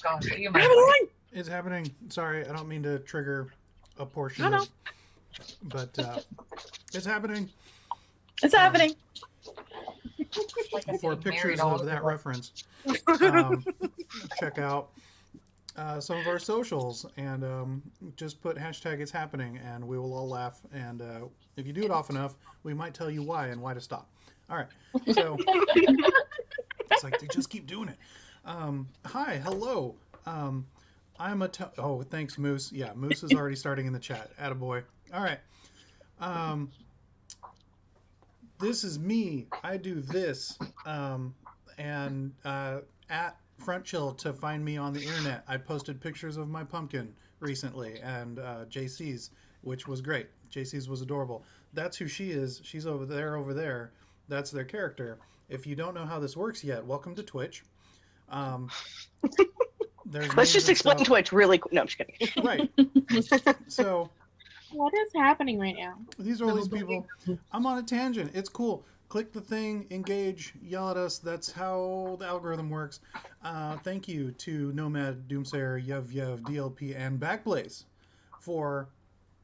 Gosh, what do you mind? It's happening. Sorry, I don't mean to trigger a portion No. of... But it's happening. It's happening. Like For getting pictures married all of over that the- reference, check out some of our socials and just put hashtag it's happening and we will all laugh. And if you do it often enough, we might tell you why and why to stop. All right. So it's like they just keep doing it. Hi, hello. I'm a... oh, thanks, Moose. Yeah, Moose is already starting in the chat. Attaboy. All right. This is me. I do this. And at Front Chill to find me on the internet. I posted pictures of my pumpkin recently and JC's, which was great. JC's was adorable. That's who she is. She's over there. That's their character. If you don't know how this works yet, welcome to Twitch. Let's just explain Twitch really quick. No, I'm just kidding. Right. So what is happening right now? these are all these people. I'm on a tangent. It's cool. Click the thing, engage, yell at us. That's how the algorithm works. Thank you to Nomad, Doomsayer, Yev, DLP, and BACKBLAZE for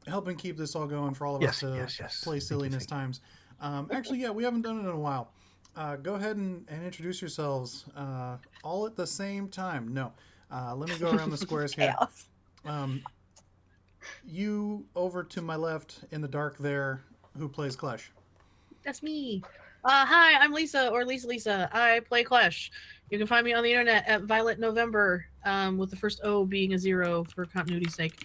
helping keep this all going for all of us to play silliness times. Actually, yeah, we haven't done it in a while. Go ahead and introduce yourselves all at the same time. No. Let me go around the squares here. You over to my left in the dark there, who plays Klesh? That's me. Hi, I'm Lisa, or Lisa. I play Klesh. You can find me on the internet at Violet November, with the first O being a 0 for continuity's sake.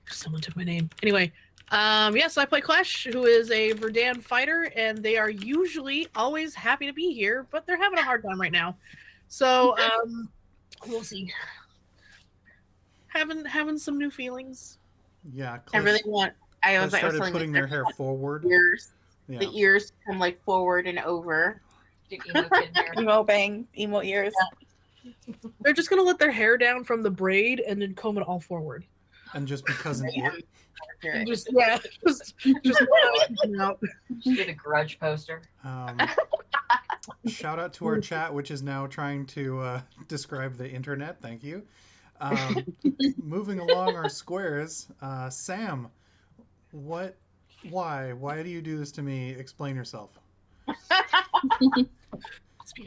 Someone took my name. Anyway, yes, I play Klesh, who is a Verdan fighter, and they are usually always happy to be here, but they're having a hard time right now. So, we'll see. Having some new feelings. Yeah, I really want. I was like, started putting their hair forward. Ears, Yeah. the ears come like forward and over. Emo bang, emo ears. Yeah. They're just gonna let their hair down from the braid and then comb it all forward. And just because an ear. Just out. Get a grudge poster. Shout out to our chat, which is now trying to describe the internet. Thank you. Moving along our squares, Sam, why do you do this to me? Explain yourself.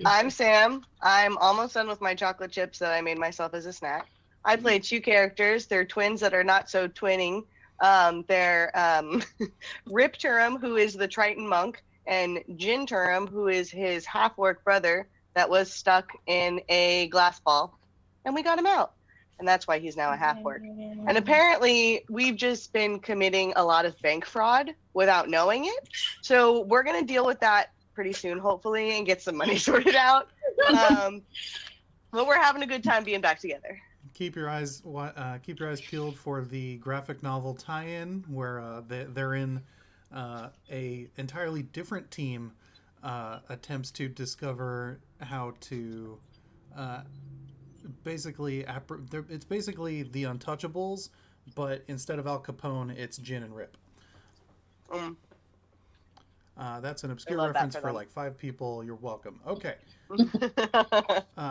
I'm Sam. I'm almost done with my chocolate chips that I made myself as a snack. I play two characters. They're twins that are not so twinning. They're Ripturin, who is the Triton monk, and Jinturim, who is his half-orc brother that was stuck in a glass ball. And we got him out. And that's why he's now a half-orc. And apparently, we've just been committing a lot of bank fraud without knowing it. So we're going to deal with that pretty soon, hopefully, and get some money sorted out. But we're having a good time being back together. Keep your eyes peeled for the graphic novel tie-in, where they're in a entirely different team attempts to discover how to basically it's basically the Untouchables, but instead of Al Capone, it's Jin and Rip. That's an obscure reference for like 5 people. You're welcome. Okay.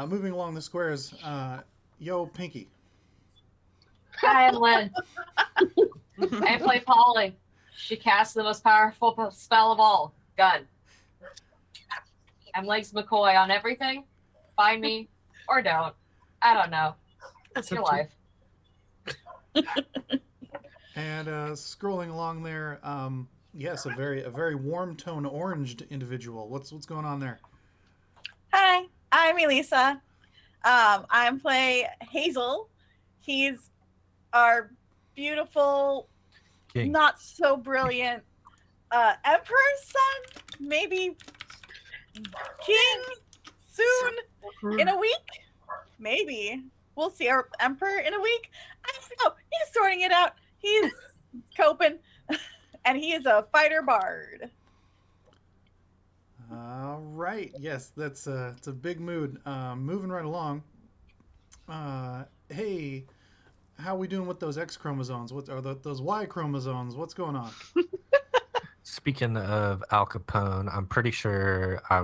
Moving along the squares. Yo, Pinky. Hi, I'm Lynn. I play Polly. She casts the most powerful spell of all, Gun. I'm Legs McCoy on everything. Find me or don't. I don't know. That's your life. And scrolling along there, yes, a very warm tone oranged individual. What's going on there? Hi, I'm Elisa. I play Hazel. He's our beautiful, King. not so brilliant Emperor's son. Maybe King soon in a week. Maybe we'll see our Emperor in a week. I don't know. He's sorting it out. He's coping, and he is a fighter bard. All right. Yes, it's a big mood. Moving right along. Hey, how we doing with those X chromosomes? What are those Y chromosomes? What's going on? speaking of Al Capone, I'm pretty sure I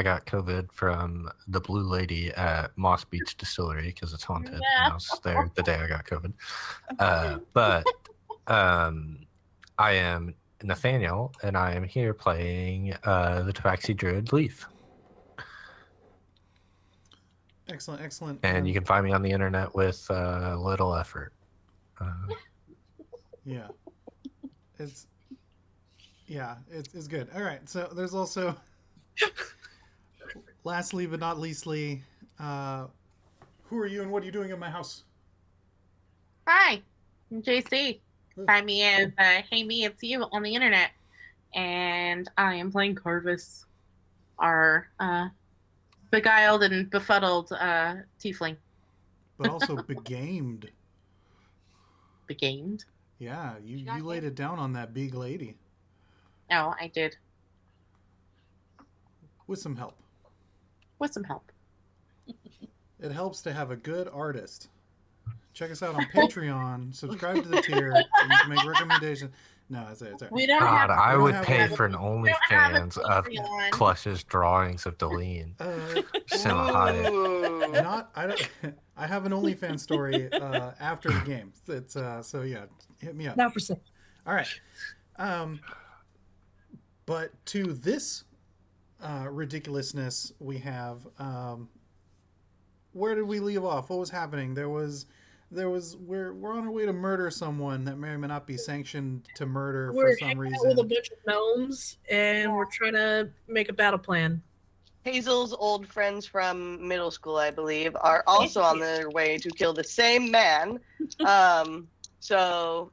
got COVID from the Blue Lady at Moss Beach Distillery because it's haunted. And I was there the day I got COVID. But I am Nathaniel, and I am here playing the Tabaxi Druid Leif. Excellent, excellent. And you can find me on the internet with little effort. Yeah. It's good. All right. So there's also, lastly but not leastly, who are you and what are you doing in my house? Hi, I'm JC. Find me as Hey Me, It's You on the internet. And I am playing Karvis, our beguiled and befuddled tiefling. But also begamed. Begamed? Yeah, you laid it down on that big lady. Oh, I did. With some help. With some help. It helps to have a good artist. Check us out on Patreon. Subscribe to the tier. And you can make recommendations. No, it's all right. We don't God, have. I don't would have pay a- for an OnlyFans of Patreon. Klesh's drawings of Deline. Send a high. Ooh. I have an OnlyFans story after the game. It's so yeah, hit me up. Now for sale. All right. But to this ridiculousness, we have. Where did we leave off? What was happening? We're on our way to murder someone that may or may not be sanctioned to murder We're for some hanging reason. out with a bunch of gnomes, and we're trying to make a battle plan. Hazel's old friends from middle school, I believe, are also on their way to kill the same man. So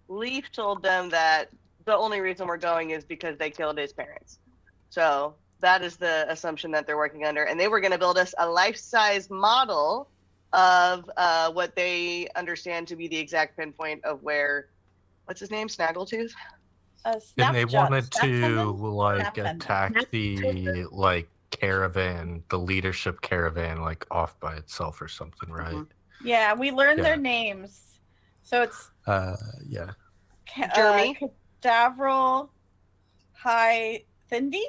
Leif told them that the only reason we're going is because they killed his parents. So that is the assumption that they're working under. And they were going to build us a life-size model of what they understand to be the exact pinpoint of where, what's his name, Snaggletooth? And they wanted to Snaptendon. attack the caravan, the leadership caravan, off by itself or something, right? Mhm. Yeah, we learned Yeah. their names. So it's Yeah. Jeremy? Cadavril High Thindi,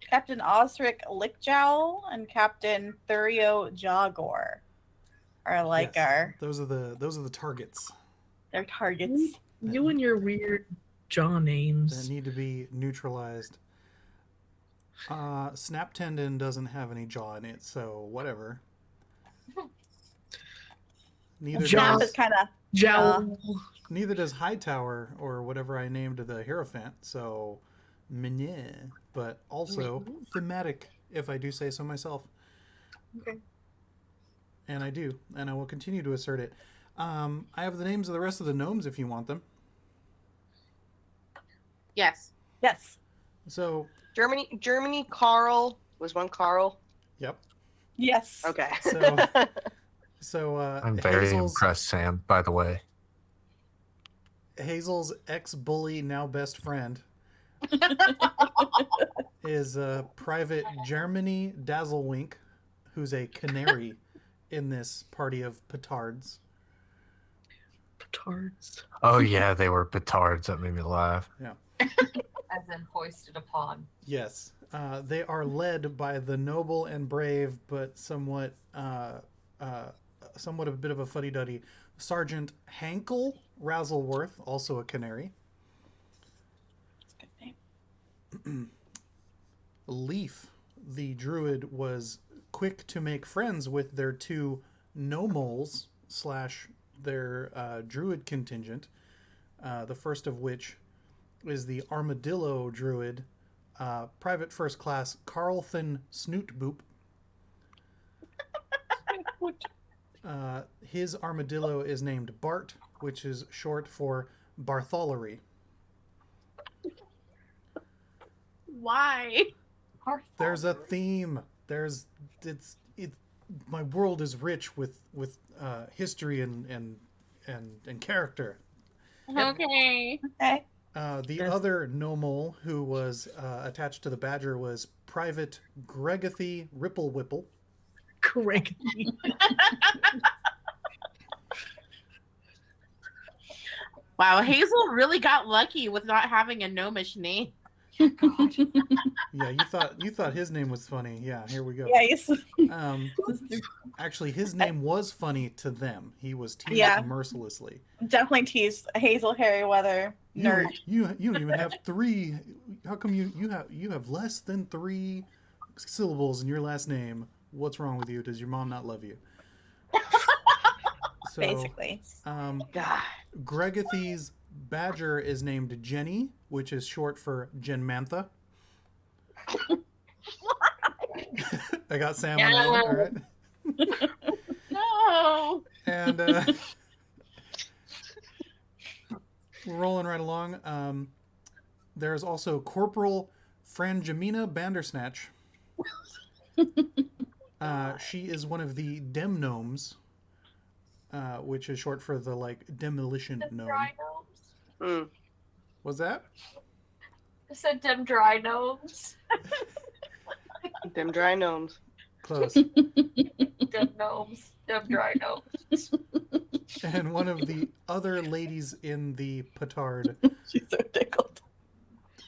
Captain Osric Lickjowl, and Captain Thurio Jagor are Yes. Those are the targets their targets. You and your weird jaw names. that need to be neutralized. Snaptendon doesn't have any jaw in it, so whatever. Neither Snap does is kind of Jowl. neither does Hightower or whatever I named the Hierophant. So, meh. But also thematic, if I do say so myself. Okay. And I do, and I will continue to assert it. I have the names of the rest of the gnomes if you want them. Yes. yes, So, Germany, Carl. Was one Carl? yep. yes. Okay. So I'm very impressed, Sam, by the way. Hazel's ex-bully, now best friend, is Private Germany Dazzlewink, who's a canary in this party of petards. Petards. Oh yeah, they were petards. That made me laugh. As in hoisted upon. Yes. They are led by the noble and brave, but somewhat a bit of a fuddy-duddy, Sergeant Hankel Razzleworth, also a canary. That's a good name. Leif, the druid, was quick to make friends with their two gnomoles / their druid contingent. The first of which is the armadillo druid, Private First Class Carlthan Snootboop. His armadillo is named Bart, which is short for Bartholomew. Why? There's a theme. My world is rich with history and character. Okay. Okay. The Yes. other nomole who was attached to the badger was Private Gregathy Ripple Whipple. Crazy. Wow, Hazel really got lucky with not having a gnomish name. Yeah, you thought his name was funny. Yeah, here we go. Yeah, he's Actually, his name was funny to them. He was teased Yeah. mercilessly. definitely teased Hazel Harry Weather nerd. You don't even have 3. How come you have less than 3 syllables in your last name? What's wrong with you? Does your mom not love you? So, Basically. Um, God. Gregathy's badger is named Jenny, which is short for Genmantha. I got Sam on that one. All right. No. And rolling right along. There's also Corporal Franjamina Bandersnatch. She is one of the Dem Gnomes, which is short for the demolition gnome. Dry gnomes. Mm. Was that? I said dem dry gnomes. Them dry gnomes. Close. Dem gnomes. Dem dry gnomes. And one of the other ladies in the petard She's so tickled.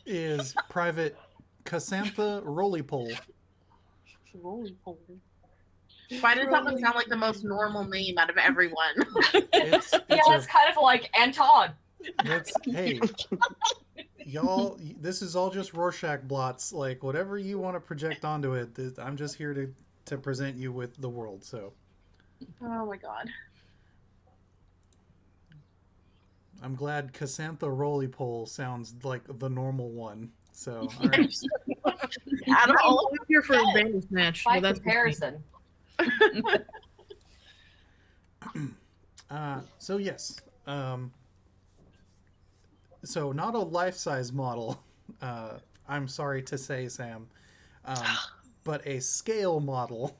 is Private Cassantha Rolypole. Why does that one sound like the most normal name out of everyone? It's Yeah, it's kind of like Anton. hey, y'all, this is all just Rorschach blots. Like, whatever you want to project onto it, I'm just here to present you with the world. So Oh my god. I'm glad Cassantha Rolypole sounds like the normal one. So, all right. Out of all I'm here for a Bandersnatch. By Well, that's comparison. So yes. So not a life-size model. I'm sorry to say, Sam, but a scale model.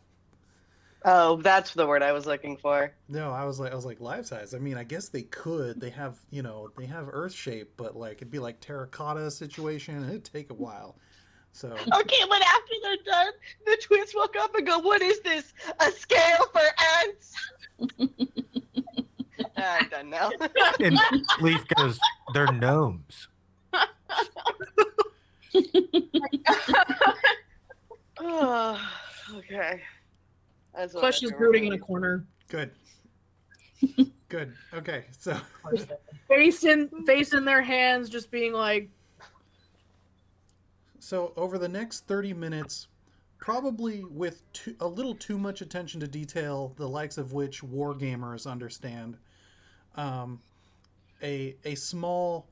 Oh, that's the word I was looking for. No, I was like life-size. I mean, I guess they could. They have Earth shape, but it'd be like terracotta situation. It'd take a while. So Okay, but after they're done, the twins walk up and go, "What is this? A scale for ants?" I'm done now. And Leif goes, "They're gnomes." Oh, okay. That's what Flesh I is do. brooding in a corner, good. Good. Okay. So face in their hands, just being like, So over the next 30 minutes, probably with a little too much attention to detail, the likes of which wargamers understand, a small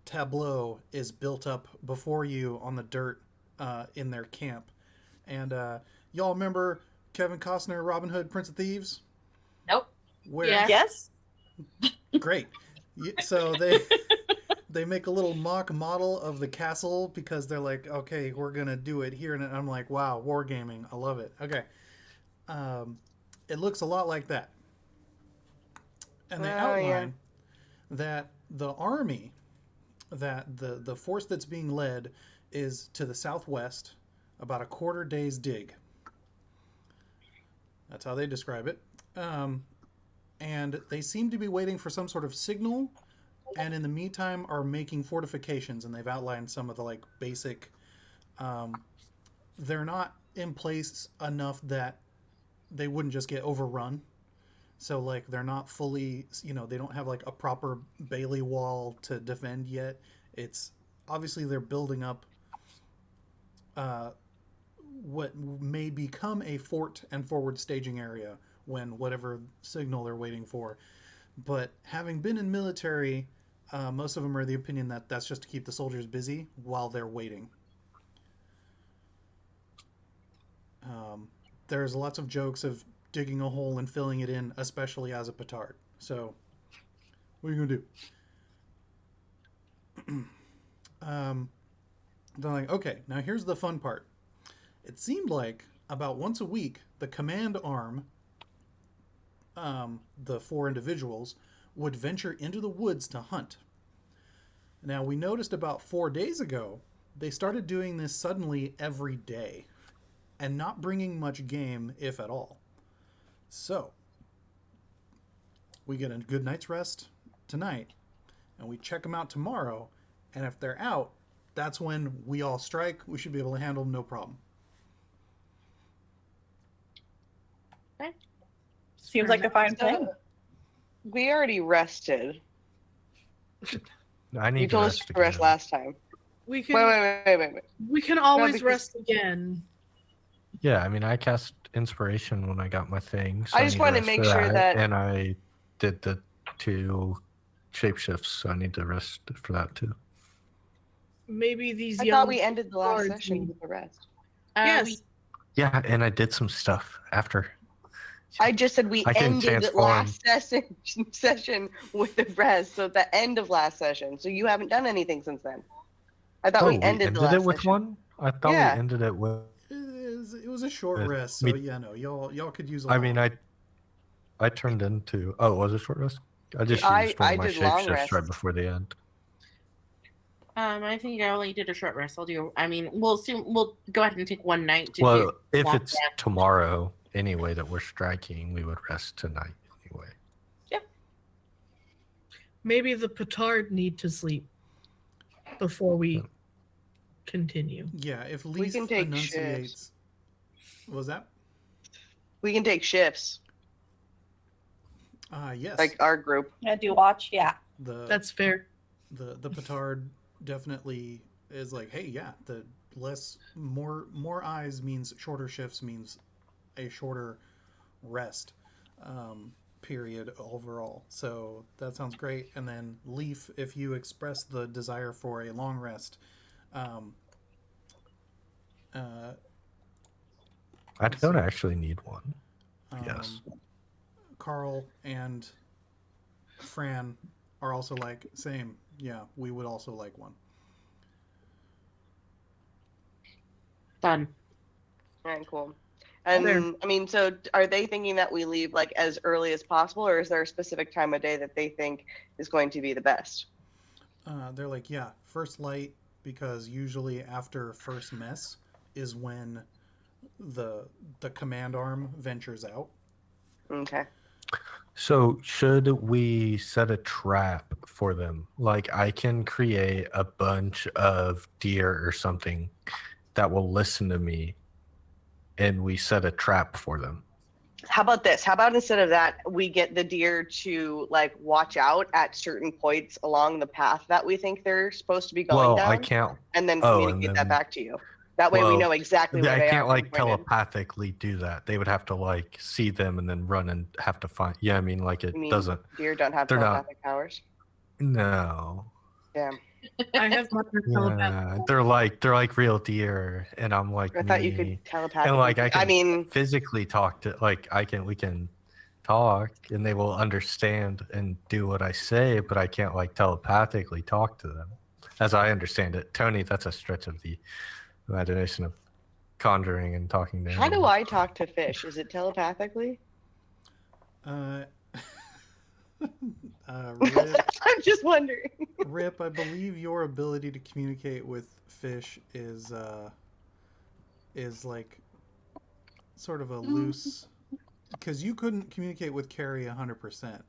tableau is built up before you on the dirt in their camp. And y'all remember Kevin Costner, Robin Hood, Prince of Thieves? Nope. Where? Yeah. Yes. Great. So they make a little mock model of the castle because they're like, okay, we're gonna do it here, and I'm like, wow, wargaming, I love it. Okay, it looks a lot like that, and they outline that the army, that the force that's being led is to the southwest, about a quarter day's dig. That's how they describe it, and they seem to be waiting for some sort of signal. And in the meantime, are making fortifications, and they've outlined some of the basic. They're not in place enough that they wouldn't just get overrun. So they're not fully, they don't have a proper Bailey wall to defend yet. It's obviously they're building up what may become a fort and forward staging area when whatever signal they're waiting for. But having been in military, most of them are the opinion that that's just to keep the soldiers busy while they're waiting. There's lots of jokes of digging a hole and filling it in, especially as a petard. So, what are you going to do? They're like, okay, now here's the fun part. It seemed like about once a week, the command arm, the 4 individuals, would venture into the woods to hunt. Now, we noticed about 4 days ago, they started doing this suddenly every day and not bringing much game, if at all. So, we get a good night's rest tonight, and we check them out tomorrow. And if they're out, that's when we all strike. We should be able to handle them no problem. Seems like a fine plan. We already rested. I You need to told us rest to rest again. last time. We can Wait. we can always because- rest again. Yeah, I mean, I cast inspiration when I got my thing. So I just need wanted to rest make for sure that- And I did the 2 shapeshifts, so I need to rest for that too. Maybe these I young thought we ended the last guards session need- with the rest. Yes. Yeah, and I did some stuff after. I just said we I can ended the transform. last session with the rest, so the end of last session. So you haven't done anything since then. I thought we ended the last it with session. one? I thought Yeah. we ended it with. It was a short Uh, rest, so me- yeah, no, y'all could use a I long. mean, I turned into. Oh, was it short rest? I just I- used one I of my did long shapeshifts right rest. before the end. I think I only did a short rest. We'll go ahead and take one night to Well, do if long it's rest. tomorrow anyway that we're striking, we would rest tonight anyway. Maybe the petard need to sleep before we continue. Yeah, if We Leif can take enunciates. What was that? We can take shifts, Yes. like our group. Yeah, do watch. Yeah. That's fair. The petard definitely is like, hey, yeah, the more eyes means shorter shifts, means a shorter rest period overall. So that sounds great. And then Leif, if you express the desire for a long rest, I don't actually need one. Yes. Carl and Fran are also like, same. Yeah, we would also like one. Done. All right, cool. And I mean, so are they thinking that we leave like as early as possible, or is there a specific time of day that they think is going to be the best? They're like, yeah, first light, because usually after first mess is when the command arm ventures out. Okay. So should we set a trap for them? Like I can create a bunch of deer or something that will listen to me, and we set a trap for them. How about this? How about instead of that, we get the deer to like watch out at certain points along the path that we think they're supposed to be going Well, down, I can't. and then Oh, communicate and that then- back to you. That way we well, know exactly where I they can't are. like pinpointed. telepathically do that. They would have to like see them and then run and have to find. Yeah, I mean, like it You mean doesn't. Deer don't have they're not- telepathic powers. No. Damn. I have my telepath. Yeah, they're like real deer, and I'm like I thought you me. could telepathically. And like I can mean, physically talk to we can talk and they will understand and do what I say, but I can't like telepathically talk to them. As I understand it. Tony, that's a stretch of the imagination of conjuring and talking to how do animals. I talk to fish? Is it telepathically? Rip, I'm just wondering. Rip, I believe your ability to communicate with fish is like sort of a loose, because you couldn't communicate with Carrie 100%.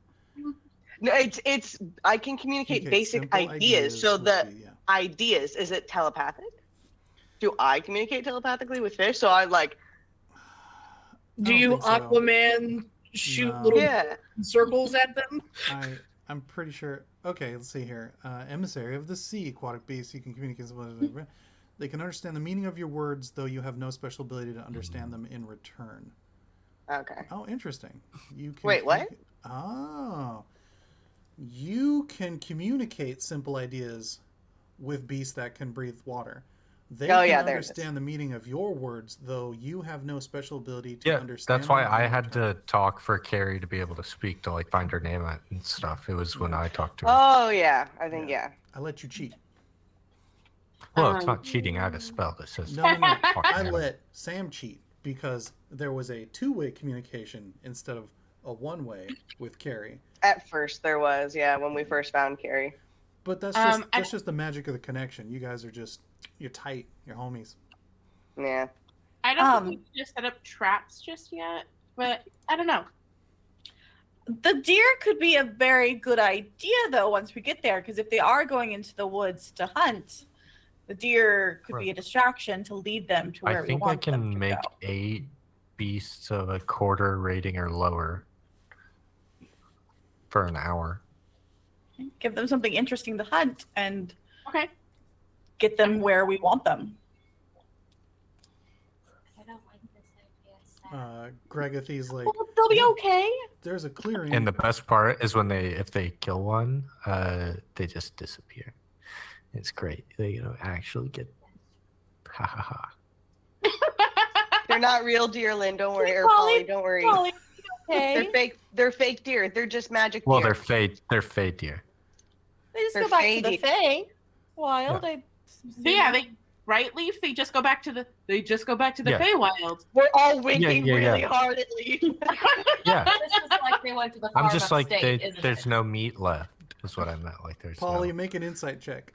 No, it's I can communicate basic simple ideas. So would the be, yeah. ideas, is it telepathic? Do I communicate telepathically with fish? So I like, Do don't you think so. Aquaman shoot No. little yeah. circles at them? I'm pretty sure. Okay, let's see here. Emissary of the sea, aquatic beast. You can communicate. They can understand the meaning of your words, though you have no special ability to understand them in return. Okay. Oh, interesting. You can Wait, what? Oh, you can communicate simple ideas with beasts that can breathe water. They Oh, can yeah, there it is. understand the meaning of your words, though you have no special ability to Yeah, understand. that's why them I in had return. to talk for Carrie to be able to speak to like find her name and stuff. It was when I talked to her. Oh yeah, I think Yeah. yeah. I let you cheat. Well, it's not cheating. I have a spell that says No, no, no. talk to I him. let Sam cheat because there was a two-way communication instead of a one-way with Carrie. At first there was, yeah, when we first found Carrie. But that's just the magic of the connection. You guys are you're tight. You're homies. Yeah. I don't think we should just set up traps just yet, but I don't know. The deer could be a very good idea, though, once we get there, because if they are going into the woods to hunt, the deer could be a distraction to lead them to where I we think I want them can to make go. 8 beasts of a quarter rating or lower for an hour. Give them something interesting to hunt and Okay. get them where we want them. I don't like this idea. Gregathy's like, Well, they'll be okay. there's a clearing. And the best part is when if they kill one, they just disappear. It's great. They actually get ha ha ha. They're not real deer, Lynn. Don't worry. Or Polly, Polly, don't worry. Polly, okay. They're fake. They're fake deer. They're just magic Well, deer. they're fade deer. They just they're go back to the faded. Fae Wild. Yeah. So yeah, they right, Leif. They just go back to the Yeah. Feywild. We're all winking yeah. really hard at Leaf. Yeah. This is like they went to the I'm farm just like upstate, isn't there's it? no meat left. Is what I meant. Like there's Polly, no... make an insight check.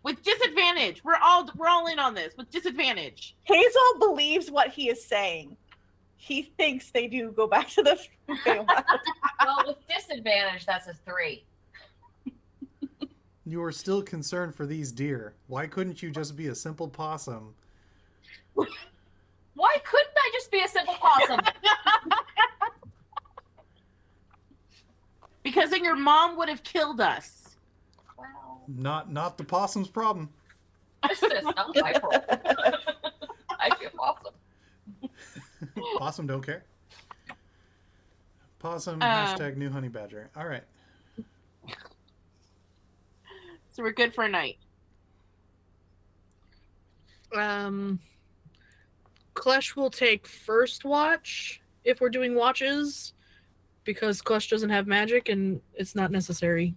With disadvantage. We're all in on this with disadvantage. Hazel believes what he is saying. He thinks they do go back to the Fae Wild. Well, with disadvantage, that's a 3. You are still concerned for these deer. Why couldn't you just be a simple possum? Why couldn't I just be a simple possum? Because then your mom would have killed us. Well, Not the possum's problem. it's not my problem. I feel awesome. Possum don't care. Possum hashtag new honey badger. All right. So we're good for a night. Klesh will take first watch if we're doing watches, because Klesh doesn't have magic and it's not necessary.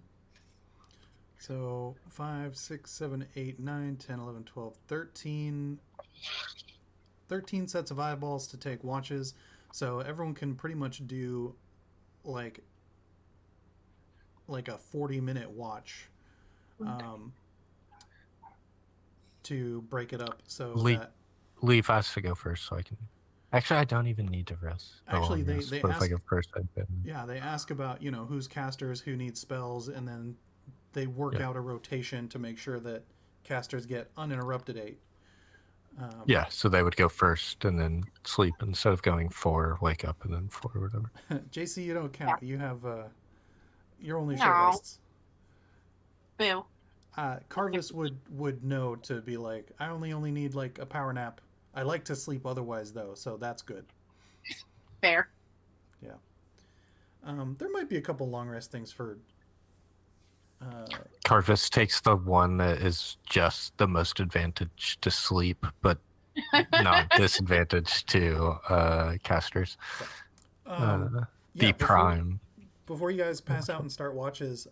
So 5, 6, 7, 8, 9, 10, 11, 12, 13. 13 sets of eyeballs to take watches. So everyone can pretty much do like a 40-minute watch to break it up. So Leif has to go first, so I can. Actually, I don't even need to rest. Actually, they but if I ask- go first, I'd been... Yeah, they ask about, who's casters, who needs spells, and then they work out a rotation to make sure that casters get uninterrupted 8. Yeah, so they would go first and then sleep instead of going 4, wake up, and then 4 or whatever. JC, you don't count. You have you're only No. short lists. Boo. Karvis would know to be like, I only need like a power nap. I like to sleep otherwise though, so that's good. Fair. There might be a couple long rest things for Karvis takes the one that is just the most advantage to sleep, but not disadvantage to casters. yeah, The prime. Before you guys pass out and start watches,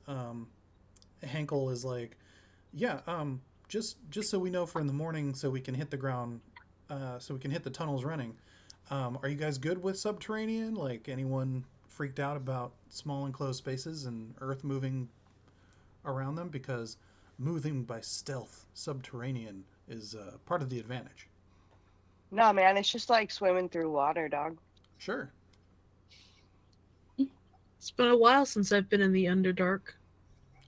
Henkel is like, yeah, just so we know for in the morning, so we can hit the ground, so we can hit the tunnels running. Are you guys good with subterranean? Like, anyone freaked out about small enclosed spaces and earth moving around them? Because moving by stealth subterranean is part of the advantage. No, man, it's just like swimming through water, dog. Sure. It's been a while since I've been in the Underdark.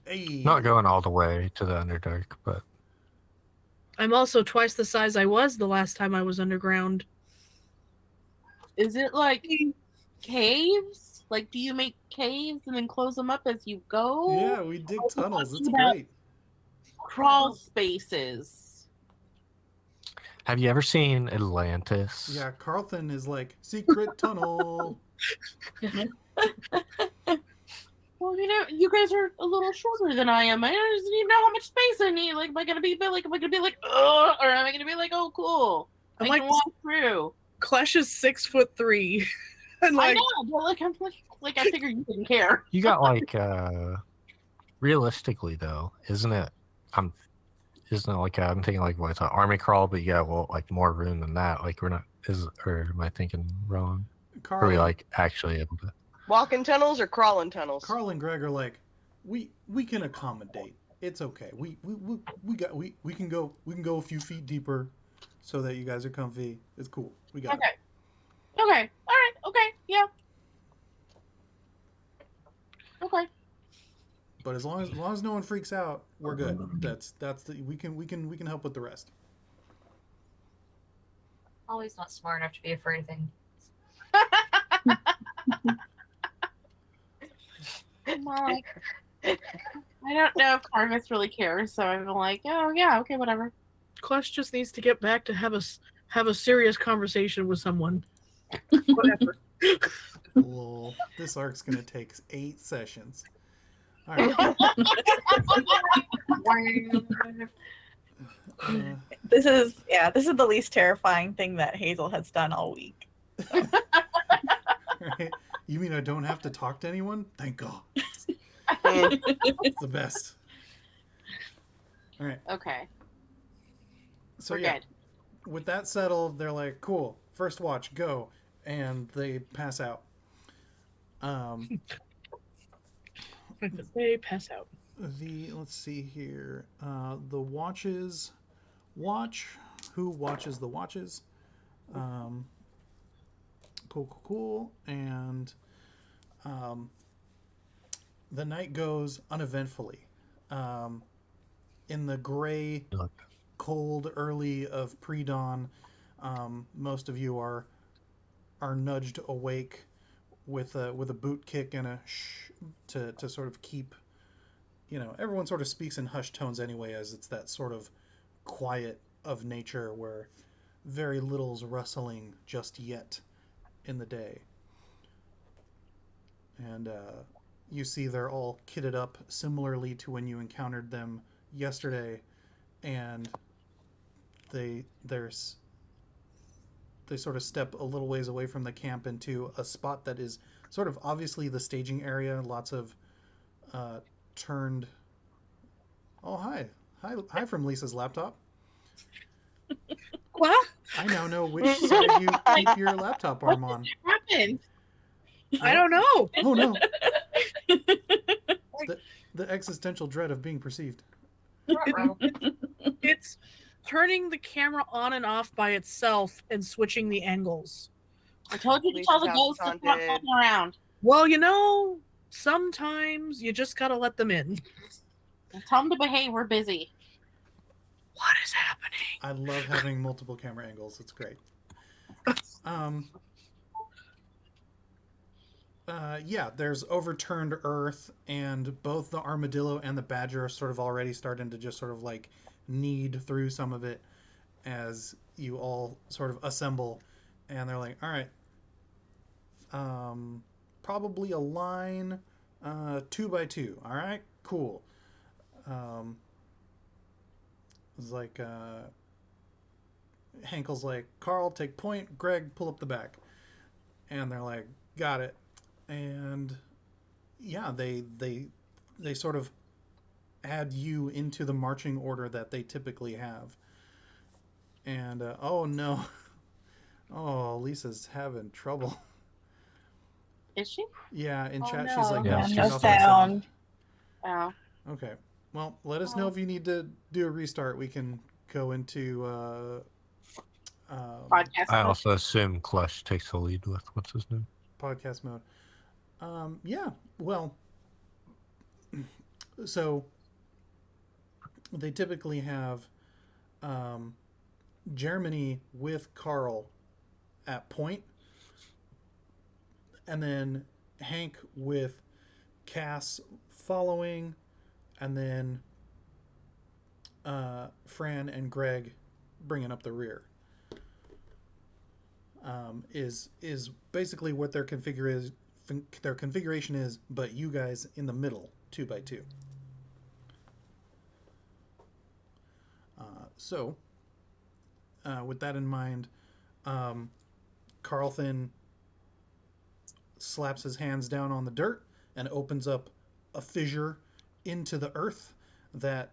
Hey. Not going all the way to the Underdark, but I'm also twice the size I was the last time I was underground. Is it like caves? Like, do you make caves and then close them up as you go? Yeah, we dig tunnels. It's about- great. Crawl spaces. have you ever seen Atlantis? Yeah, Carlton is like, secret tunnel. Well, you guys are a little shorter than I am. I just need to know how much space I need. Like, am I gonna be like, ugh, or am I gonna be like, oh, cool, I I'm can like- walk through? Klesh is 6'3", and I like know, but like, I'm like, I figured you didn't care. You got like realistically though, isn't it like I'm thinking like what's an army crawl, but you got like more room than that. Like we're not or am I thinking wrong? Are we like actually able to? Walking tunnels or crawling tunnels? Carl and Greg are like, we can accommodate. It's okay. We can go a few feet deeper. so that you guys are comfy. It's cool. We got Okay. Okay. All right. Okay. Yeah. Okay. it. But as long as no one freaks out, we're good. That's we can help with the rest. Holly's not smart enough to be afraid of things. Like, I don't know if Karvis really cares, so I'm like, oh yeah, okay, whatever. Klesh just needs to get back to have a serious conversation with someone. Whatever. Lol. This arc's gonna take 8 sessions. All right. This is the least terrifying thing that Hazel has done all week. Right? You mean I don't have to talk to anyone? Thank God. It's the best. All right. Okay. So We're yeah, good. with that settled, they're like, "Cool, first watch, go," and they pass out. They pass out. Let's see here. The watches watch. Who watches the watches? Cool. And the night goes uneventfully. In the gray, cold early of pre-dawn, most of you are nudged awake with a boot kick and a shh to sort of keep, everyone sort of speaks in hushed tones anyway, as it's that sort of quiet of nature where very little's rustling just yet in the day. And you see they're all kitted up similarly to when you encountered them yesterday, and they sort of step a little ways away from the camp into a spot that is sort of obviously the staging area. Lots of turned. Oh, hi from Lisa's laptop. What? I now know which side you keep your laptop arm on. What happened? I don't know. Oh no! The existential dread of being perceived. It's turning the camera on and off by itself and switching the angles. I told you to tell the ghosts to stop fucking around. Well, sometimes you just gotta let them in. Tell them to behave. We're busy. What is happening? I love having multiple camera angles. It's great. Yeah, there's overturned earth, and both the armadillo and the badger are sort of already starting to just sort of like knead through some of it as you all sort of assemble, and they're like, all right, probably a line 2 by 2. All right, cool. It's like Hankel's like, Carl, take point. Greg, pull up the back. And they're like, got it. And yeah, they sort of add you into the marching order that they typically have. And oh no, oh, Lisa's having trouble. Is she? Yeah, in Oh, chat no. she's like, Yeah, no, she's turn no off my sound. sound. Oh. Okay. Well, let us know if you need to do a restart. We can go into Podcast. I also assume Klesh takes the lead with what's his name? podcast mode. Yeah. Well, so they typically have Germany with Carl at point, and then Hank with Cass following, and then Fran and Greg bringing up the rear. Is basically what their configuration is, but you guys in the middle, 2 by 2. So, with that in mind, Carlton slaps his hands down on the dirt and opens up a fissure into the earth that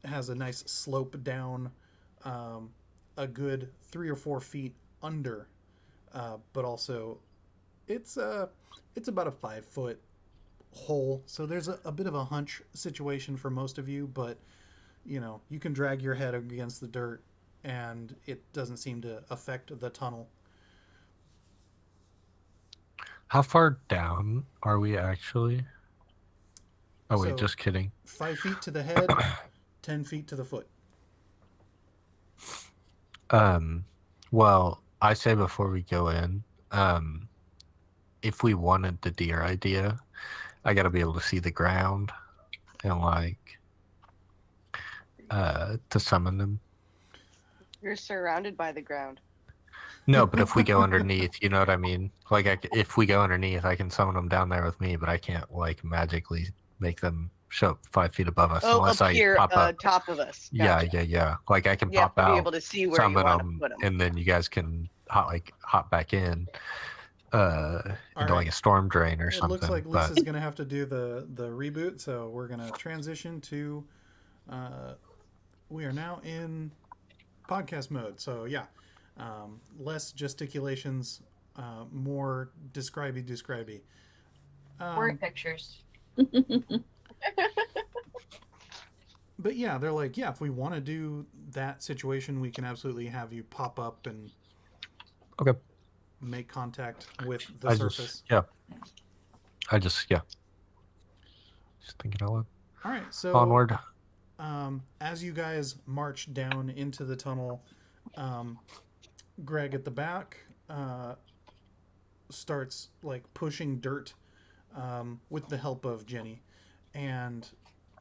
has a nice slope down a good 3 or 4 feet under, but also it's about a 5-foot hole, so there's a bit of a hunch situation for most of you, but you can drag your head against the dirt and it doesn't seem to affect the tunnel. How far down are we actually? Oh wait, So, just kidding. 5 feet to the head, 10 feet to the foot. Well, I say before we go in, if we wanted the deer idea, I gotta be able to see the ground and like to summon them. You're surrounded by the ground. No, but if we go underneath, you know what I mean? Like, if we go underneath, I can summon them down there with me, but I can't like magically make them show up 5 feet above us unless up here, I pop up. top of us. Gotcha. Yeah. Like I can You have pop to be out, able to see where you summon want to them, put them. and then you guys can hop back in into right. like a storm drain or something. It looks like but Lisa's going to have to do the reboot, so we're going to transition to... we are now in podcast mode, so yeah. Less gesticulations, more describey. Word pictures. But yeah, they're like, yeah, if we want to do that situation, we can absolutely have you pop up and okay, make contact with the surface. Just thinking out loud. All right, so Onward. As you guys march down into the tunnel, Greg at the back starts like pushing dirt with the help of Jenny, and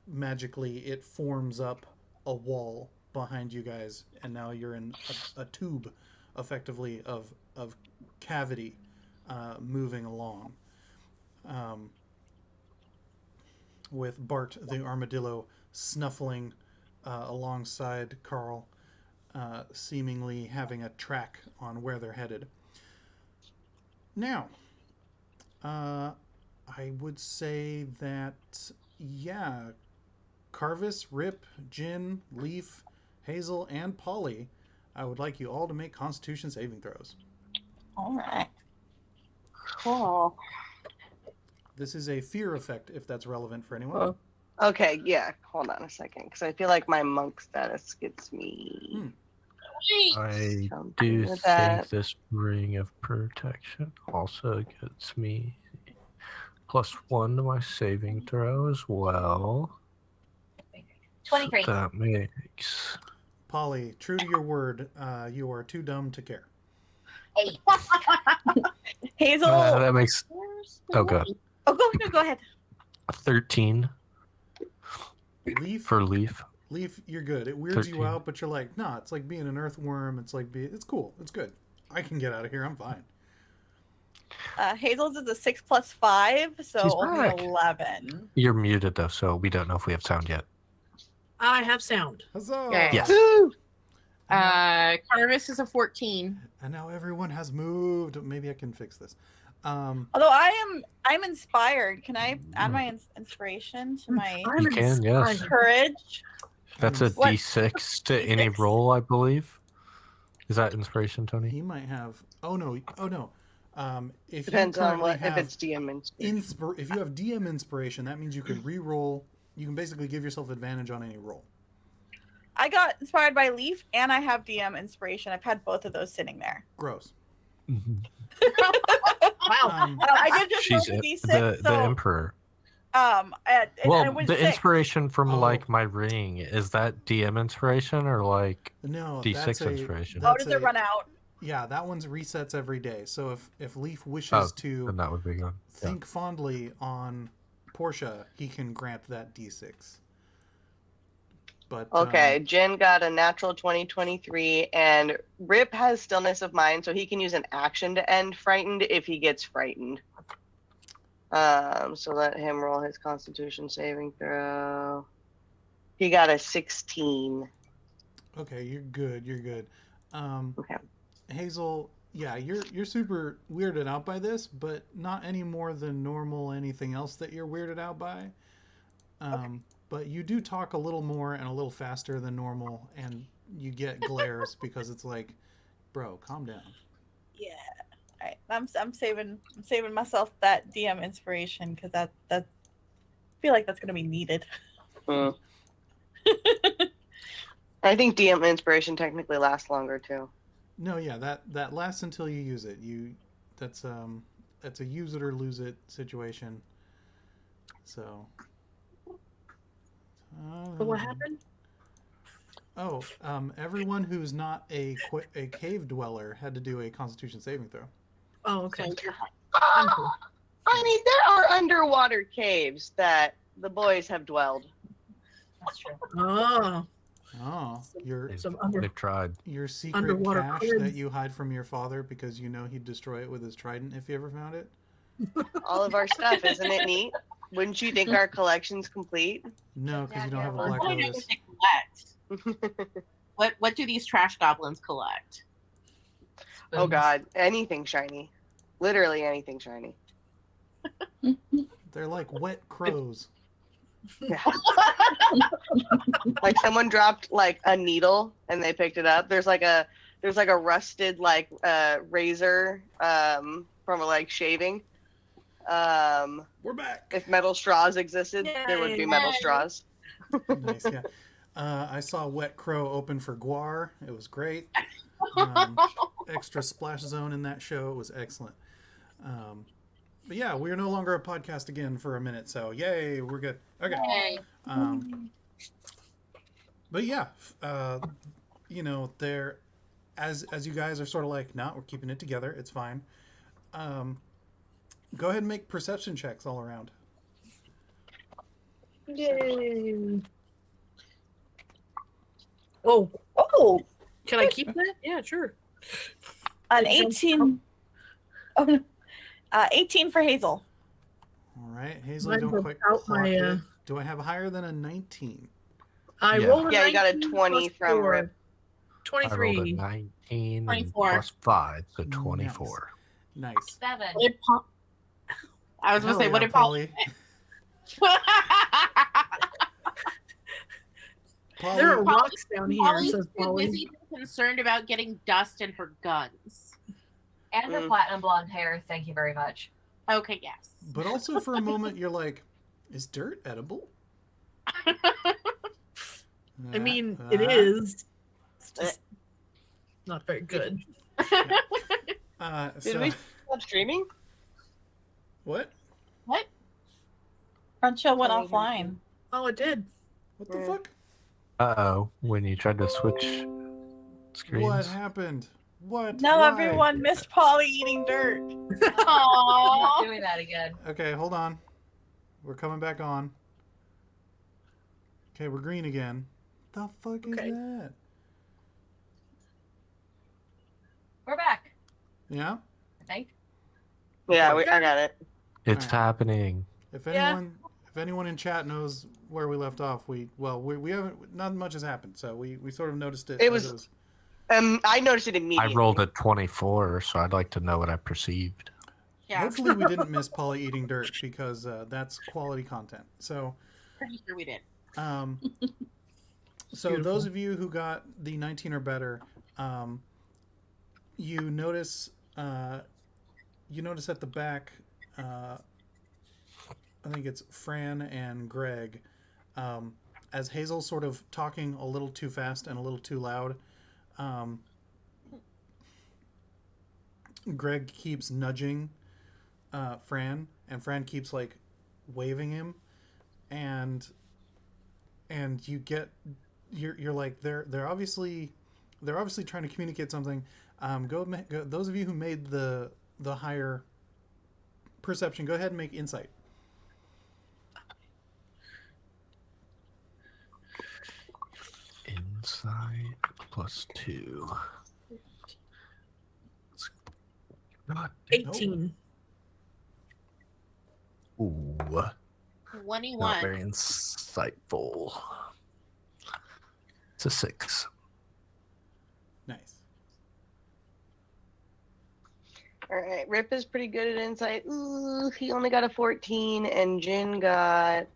magically it forms up a wall behind you guys, and now you're in a tube effectively of cavity moving along, with Bart the armadillo snuffling alongside Carl, seemingly having a track on where they're headed. Now, I would say that, yeah, Karvis, Rip, Jin, Leif, Hazel, and Polly, I would like you all to make Constitution saving throws. All right. Cool. This is a fear effect, if that's relevant for anyone. Okay, yeah. Hold on a second, because I feel like my monk status gets me. I something do with think that. this ring of protection also gets me +1 to my saving throw as well. 23. So that makes... Polly, true to your word, you are too dumb to care. 8. Hazel. that makes... Oh, God. Oh, go ahead. 13 Leaf, for Leif. Leaf, you're good. It weirds 13. you out, but you're like, nah, it's like being an earthworm. It's like, it's cool. It's good. I can get out of here. I'm fine. Hazel's is a 6 + 5, so She's only back. 11. You're muted, though, so we don't know if we have sound yet. I have sound. Huzzah! Okay. Yes. Woo! Karvis is a 14. And now everyone has moved. Maybe I can fix this. Although I'm inspired. Can I add my inspiration to my You can, yes. courage? That's a What? D6 to any D6? roll, I believe. Is that inspiration, Tony? He might have. Oh no! If Depends you on currently if have it's DM inspiration. if you have DM inspiration, that means you can re-roll. You can basically give yourself advantage on any roll. I got inspired by Leif, and I have DM inspiration. I've had both of those sitting there. Gross. Wow. I did just She's roll the D6, the so emperor. and Well, it was the 6. inspiration from Oh. like my ring, is that DM inspiration or like No, D6 that's inspiration? Oh, does it run out? Yeah, that one's resets every day. So if Leaf wishes to then that would be good. Yeah. think fondly on Portia, he can grant that D6. But Okay, Jen got a natural 2023, and Rip has stillness of mind, so he can use an action to end frightened if he gets frightened. So let him roll his Constitution saving throw. He got a 16. Okay, you're good. You're good. Okay. Hazel, yeah, you're super weirded out by this, but not any more than normal anything else that you're weirded out by. But you do talk a little more and a little faster than normal, and you get glares because it's like, bro, calm down. Yeah. All right. I'm saving myself that DM inspiration because that I feel like that's gonna be needed. I think DM inspiration technically lasts longer too. No, yeah, that lasts until you use it. That's a use it or lose it situation. So. But what happened? Oh, everyone who's not a cave dweller had to do a Constitution saving throw. Oh, okay. So you're fine. I'm cool. I mean, there are underwater caves that the boys have dwelled. That's true. Oh, Oh, They've tried. your secret Underwater cache cribs. that you hide from your father because you know he'd destroy it with his trident if he ever found it. All of our stuff, isn't it neat? Wouldn't you think our collection's complete? No, because you don't have a Yeah, black I know lotus. what they collect. What do these trash goblins collect? Oh God, anything shiny. Literally anything shiny. They're like wet crows. Yeah. Like someone dropped like a needle and they picked it up. There's like a rusted like razor from like shaving. We're back. If metal straws existed, there would be metal Yay. straws. Nice, yeah. I saw Wet Crow open for Guar. It was great. Extra splash zone in that show. It was excellent. But yeah, we're no longer a podcast again for a minute, so yay, we're good. Okay. Yay. But yeah, you know, there, as you guys are sort of like, nah, we're keeping it together. It's fine. Go ahead and make perception checks all around. yay. Oh, Oh, can I keep that? Yeah, sure. an It jumps 18. Oh, no. 18 for Hazel. All right, Hazel, Mine don't was quite out clock my, it. Do I have higher than a 19? I Yeah. rolled a Yeah, you got a 19 20 plus from 4. Rip. I rolled a 23. 19 and 24. plus 5, so 24. Nice. 7. What did Paul- I was gonna say, Hell what yeah, did Paul? Polly? There are Polly, rocks down here, Polly's says too Polly. busy concerned about getting dust in her guns. And her platinum blonde hair. Thank you very much. Okay, yes. but also for a moment you're like, is dirt edible? I mean, it is. It's just not very good. Did we stop streaming? What? What? Crunchyroll went Oh, offline. Oh, it did. What the Yeah. fuck? Uh-oh, when you tried to switch screens. What happened? What? Now Why? everyone missed Polly eating dirt. I'm Aww. not doing that again. Okay, hold on. We're coming back on. Okay, we're green again. The fuck is Okay. that? We're back. Yeah? I think. Yeah, I got it. It's Alright. happening. If Yeah. anyone in chat knows where we left off, we haven't, not much has happened, so we sort of noticed it. It as was- I noticed it I immediately. rolled a 24, so I'd like to know what I perceived. Yeah, Hopefully we didn't miss Polly eating dirt because that's quality content. So, pretty sure we did. so Beautiful. those of you who got the 19 or better, you notice at the back, I think it's Fran and Greg, as Hazel's sort of talking a little too fast and a little too loud. Greg keeps nudging Fran, and Fran keeps like waving him, and you're like they're obviously trying to communicate something. Go, those of you who made the higher perception, go ahead and make insight. Insight +2. God, 18. ooh, 21. not very insightful. It's a 6. Nice. All right, Rip is pretty good at insight. Ooh, he only got a 14, and Jin got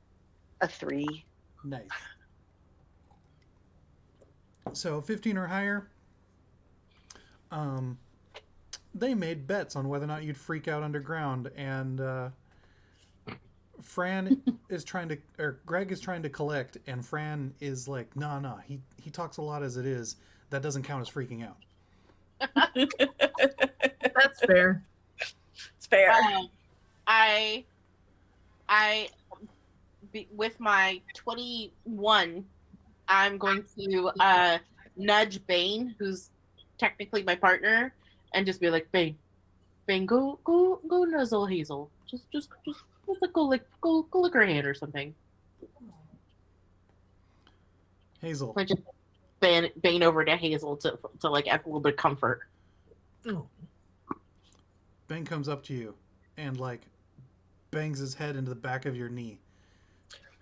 a 3. Nice. So 15 or higher. They made bets on whether or not you'd freak out underground, and Fran is trying to, or Greg is trying to collect, and Fran is like, nah. He talks a lot as it is. That doesn't count as freaking out. That's fair. It's fair. With my 21, I'm going to nudge Bane, who's technically my partner, and just be like, Bane, go nuzzle Hazel. Just go lick her hand or something. Hazel. Like just Bane over to Hazel to like add a little bit of comfort. Oh. Ben comes up to you and like bangs his head into the back of your knee.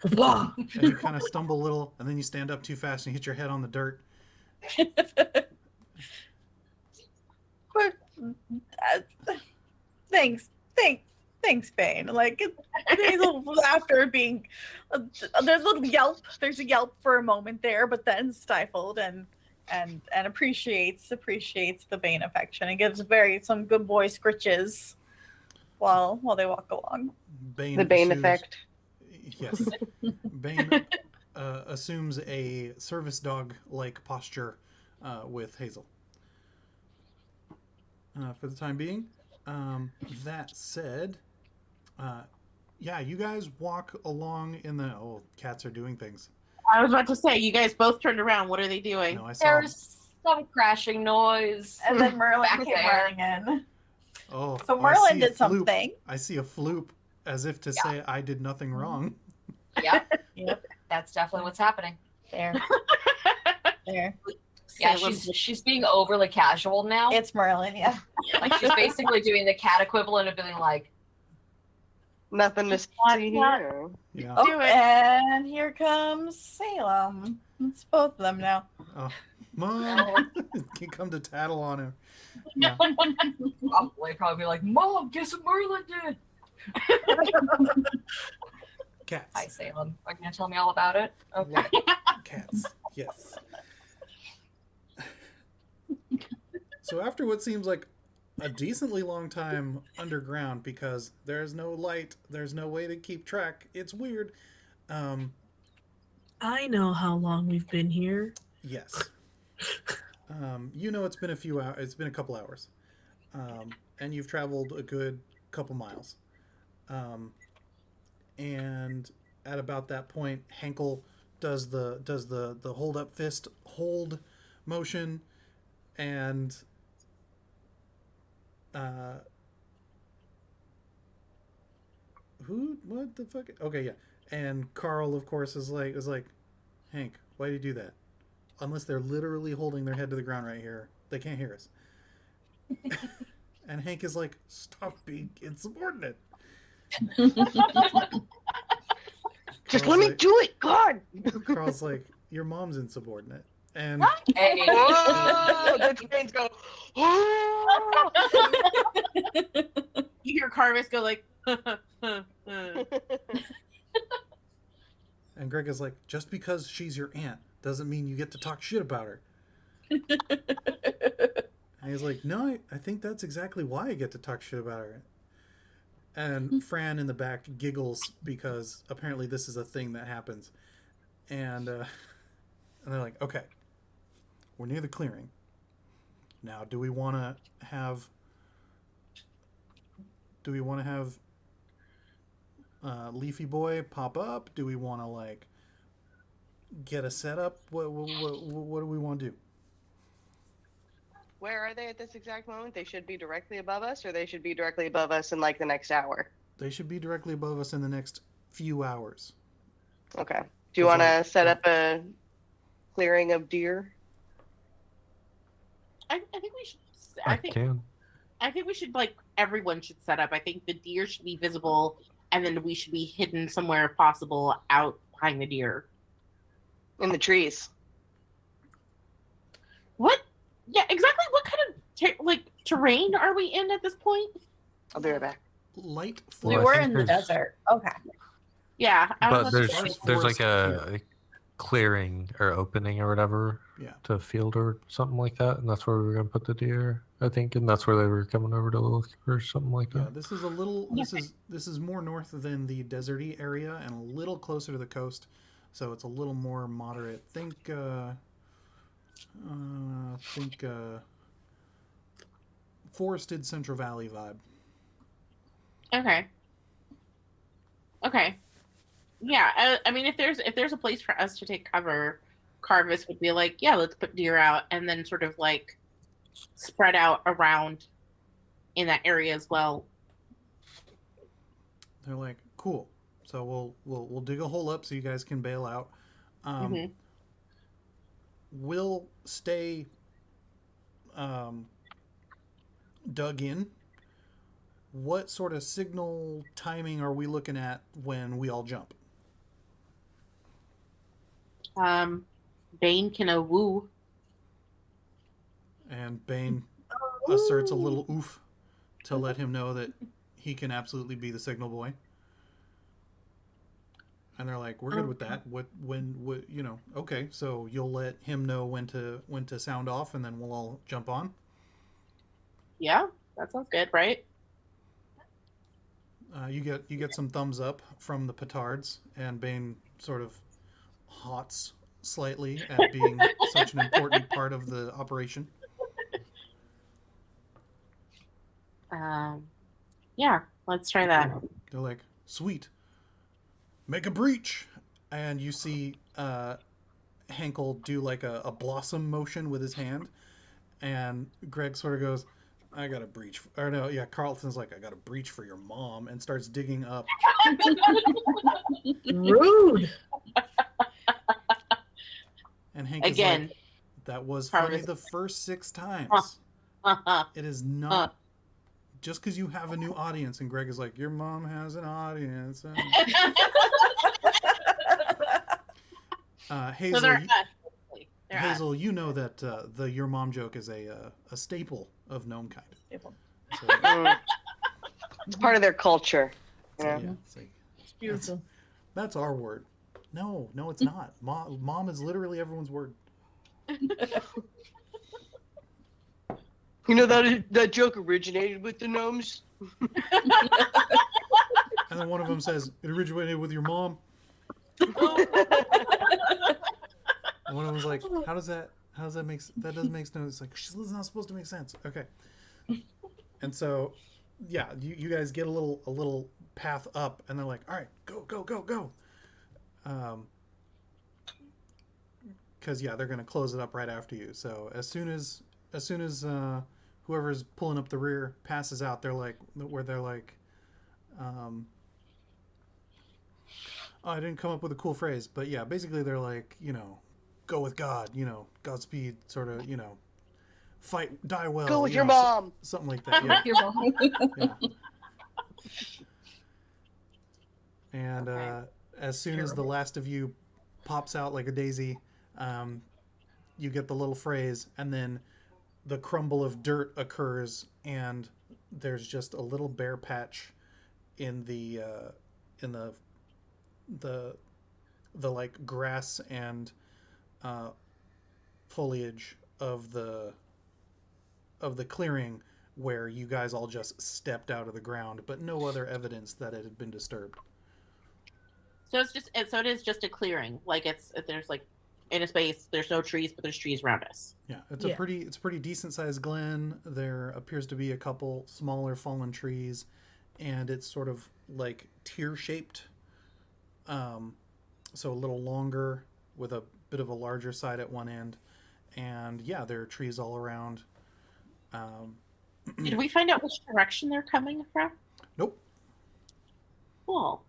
Blah. And you kind of stumble a little, and then you stand up too fast and hit your head on the dirt. But, thanks, Bane. Like Hazel, after being, there's a little yelp. There's a yelp for a moment there, but then stifled and appreciates the Bane affection and gives some good boy scritches while they walk along. The Bane effect. Yes. Bane assumes a service dog-like posture with Hazel. For the time being. That said, yeah, you guys walk along in the... Oh, cats are doing things. I was about to say, you guys both turned around. What are they doing? No, I saw... There's some crashing noise. And then Merlin Back came there. running in. Oh, So I Merlin see a did floop. something. I see a floop, as if to say I did nothing wrong. Yep. Yep. That's definitely what's happening. There. There. Yeah, Salem. she's being overly casual now. It's Merlin, yeah. Like she's basically doing the cat equivalent of being like, Nothing to see here. Yeah. Oh, Do it. and here comes Salem. It's both of them now. Oh, Mom! Can come to tattle on him. Yeah. probably be like, Mom, guess what Merlin did? Cats. Hi, Salem. Are you gonna tell me all about it? Okay. Cats. Yes. So after what seems like a decently long time underground, because there's no light, there's no way to keep track, it's weird. I know how long we've been here. Yes. You know, it's been a few hours. It's been a couple hours, and you've traveled a good couple miles. And at about that point, Henkel does the hold up fist hold motion, and what the fuck? Okay, yeah. And Carl, of course, is like, Hank, why do you do that? Unless they're literally holding their head to the ground right here, they can't hear us. And Hank is like, stop being insubordinate. Just Carl's let me like- do it, God. Carl's like, your mom's insubordinate. And Hey. Whoa! The trains go. Oh! You hear Karvis go like, and Greg is like, just because she's your aunt doesn't mean you get to talk shit about her. And he's like, no, I think that's exactly why I get to talk shit about her. And Fran in the back giggles because apparently this is a thing that happens. And they're like, okay, we're near the clearing. Now, do we want to have Leafy Boy pop up? Do we want to like get a setup? What do we want to do? Where are they at this exact moment? They should be directly above us, or they should be directly above us in like the next hour. They should be directly above us in the next few hours. Okay. Do you want to set up a clearing of deer? I think we should. I can. I think we should like everyone should set up. I think the deer should be visible, and then we should be hidden somewhere if possible out behind the deer. In the trees. What? Yeah, exactly. What kind of terrain are we in at this point? I'll be right back. Light We Well, I were think in the there's- desert. Okay. Yeah, I But was there's just- like a clearing or opening or whatever Yeah. to a field or something like that, and that's where we were gonna put the deer, I think, and that's where they were coming over to look or something like Yeah, that. this is a little. This is more north than the deserty area and a little closer to the coast, so it's a little more moderate. Think forested Central Valley vibe. Okay. Okay. Yeah, I mean, if there's a place for us to take cover, Karvis would be like, yeah, let's put deer out, and then sort of like spread out around in that area as well. They're like, cool. So we'll dig a hole up so you guys can bail out. Mhm. We'll stay dug in. What sort of signal timing are we looking at when we all jump? Bane can woo. And Bane asserts a little oof to let him know that he can absolutely be the signal boy. And they're like, "We're good with that. What you know? Okay, so you'll let him know when to sound off, and then we'll all jump on." Yeah, that sounds good, right? You get some thumbs up from the petards, and Bane sort of hots slightly at being such an important part of the operation. Yeah, let's try that. They're like, "Sweet, make a breach," and you see Henkel do like a blossom motion with his hand, and Greg sort of goes, "I got a breach," or no, yeah, Carlton's like, "I got a breach for your mom," and starts digging up. Rude. And Hank is Again. like, "That was Karvis. funny the first 6 times. Uh-huh. It is not just because you have a new audience." And Greg is like, "Your mom has an audience." Hazel, So they're Hazel, you know that the your mom joke is a staple of gnome kind. Staple. So, It's part of their culture. yeah, Yeah. it's like, It's beautiful. that's our word. No, it's not. Mom is literally everyone's word. You know that joke originated with the gnomes. And then one of them says, "It originated with your mom." And one of them's like, how does that make that doesn't make sense? It's like, she's not supposed to make sense. Okay. And so, yeah, you guys get a little path up, and they're like, "All right, go." Because yeah, they're gonna close it up right after you. So as soon as whoever's pulling up the rear passes out, they're like, I didn't come up with a cool phrase, but yeah, basically they're like, go with God, Godspeed, sort of, fight, die well. Go with your mom. Something like that. Yeah. Your mom. Yeah. And as soon as the last of you pops out like a daisy, you get the little phrase, and then the crumble of dirt occurs, and there's just a little bare patch in the like grass and foliage of the clearing where you guys all just stepped out of the ground, but no other evidence that it had been disturbed. So it is just a clearing. Like there's like in a space, there's no trees, but there's trees around us. Yeah, it's a pretty decent sized glen. There appears to be a couple smaller fallen trees, and it's sort of like tear shaped. So a little longer with a bit of a larger side at one end, and yeah, there are trees all around. Did we find out which direction they're coming from? Nope. Cool.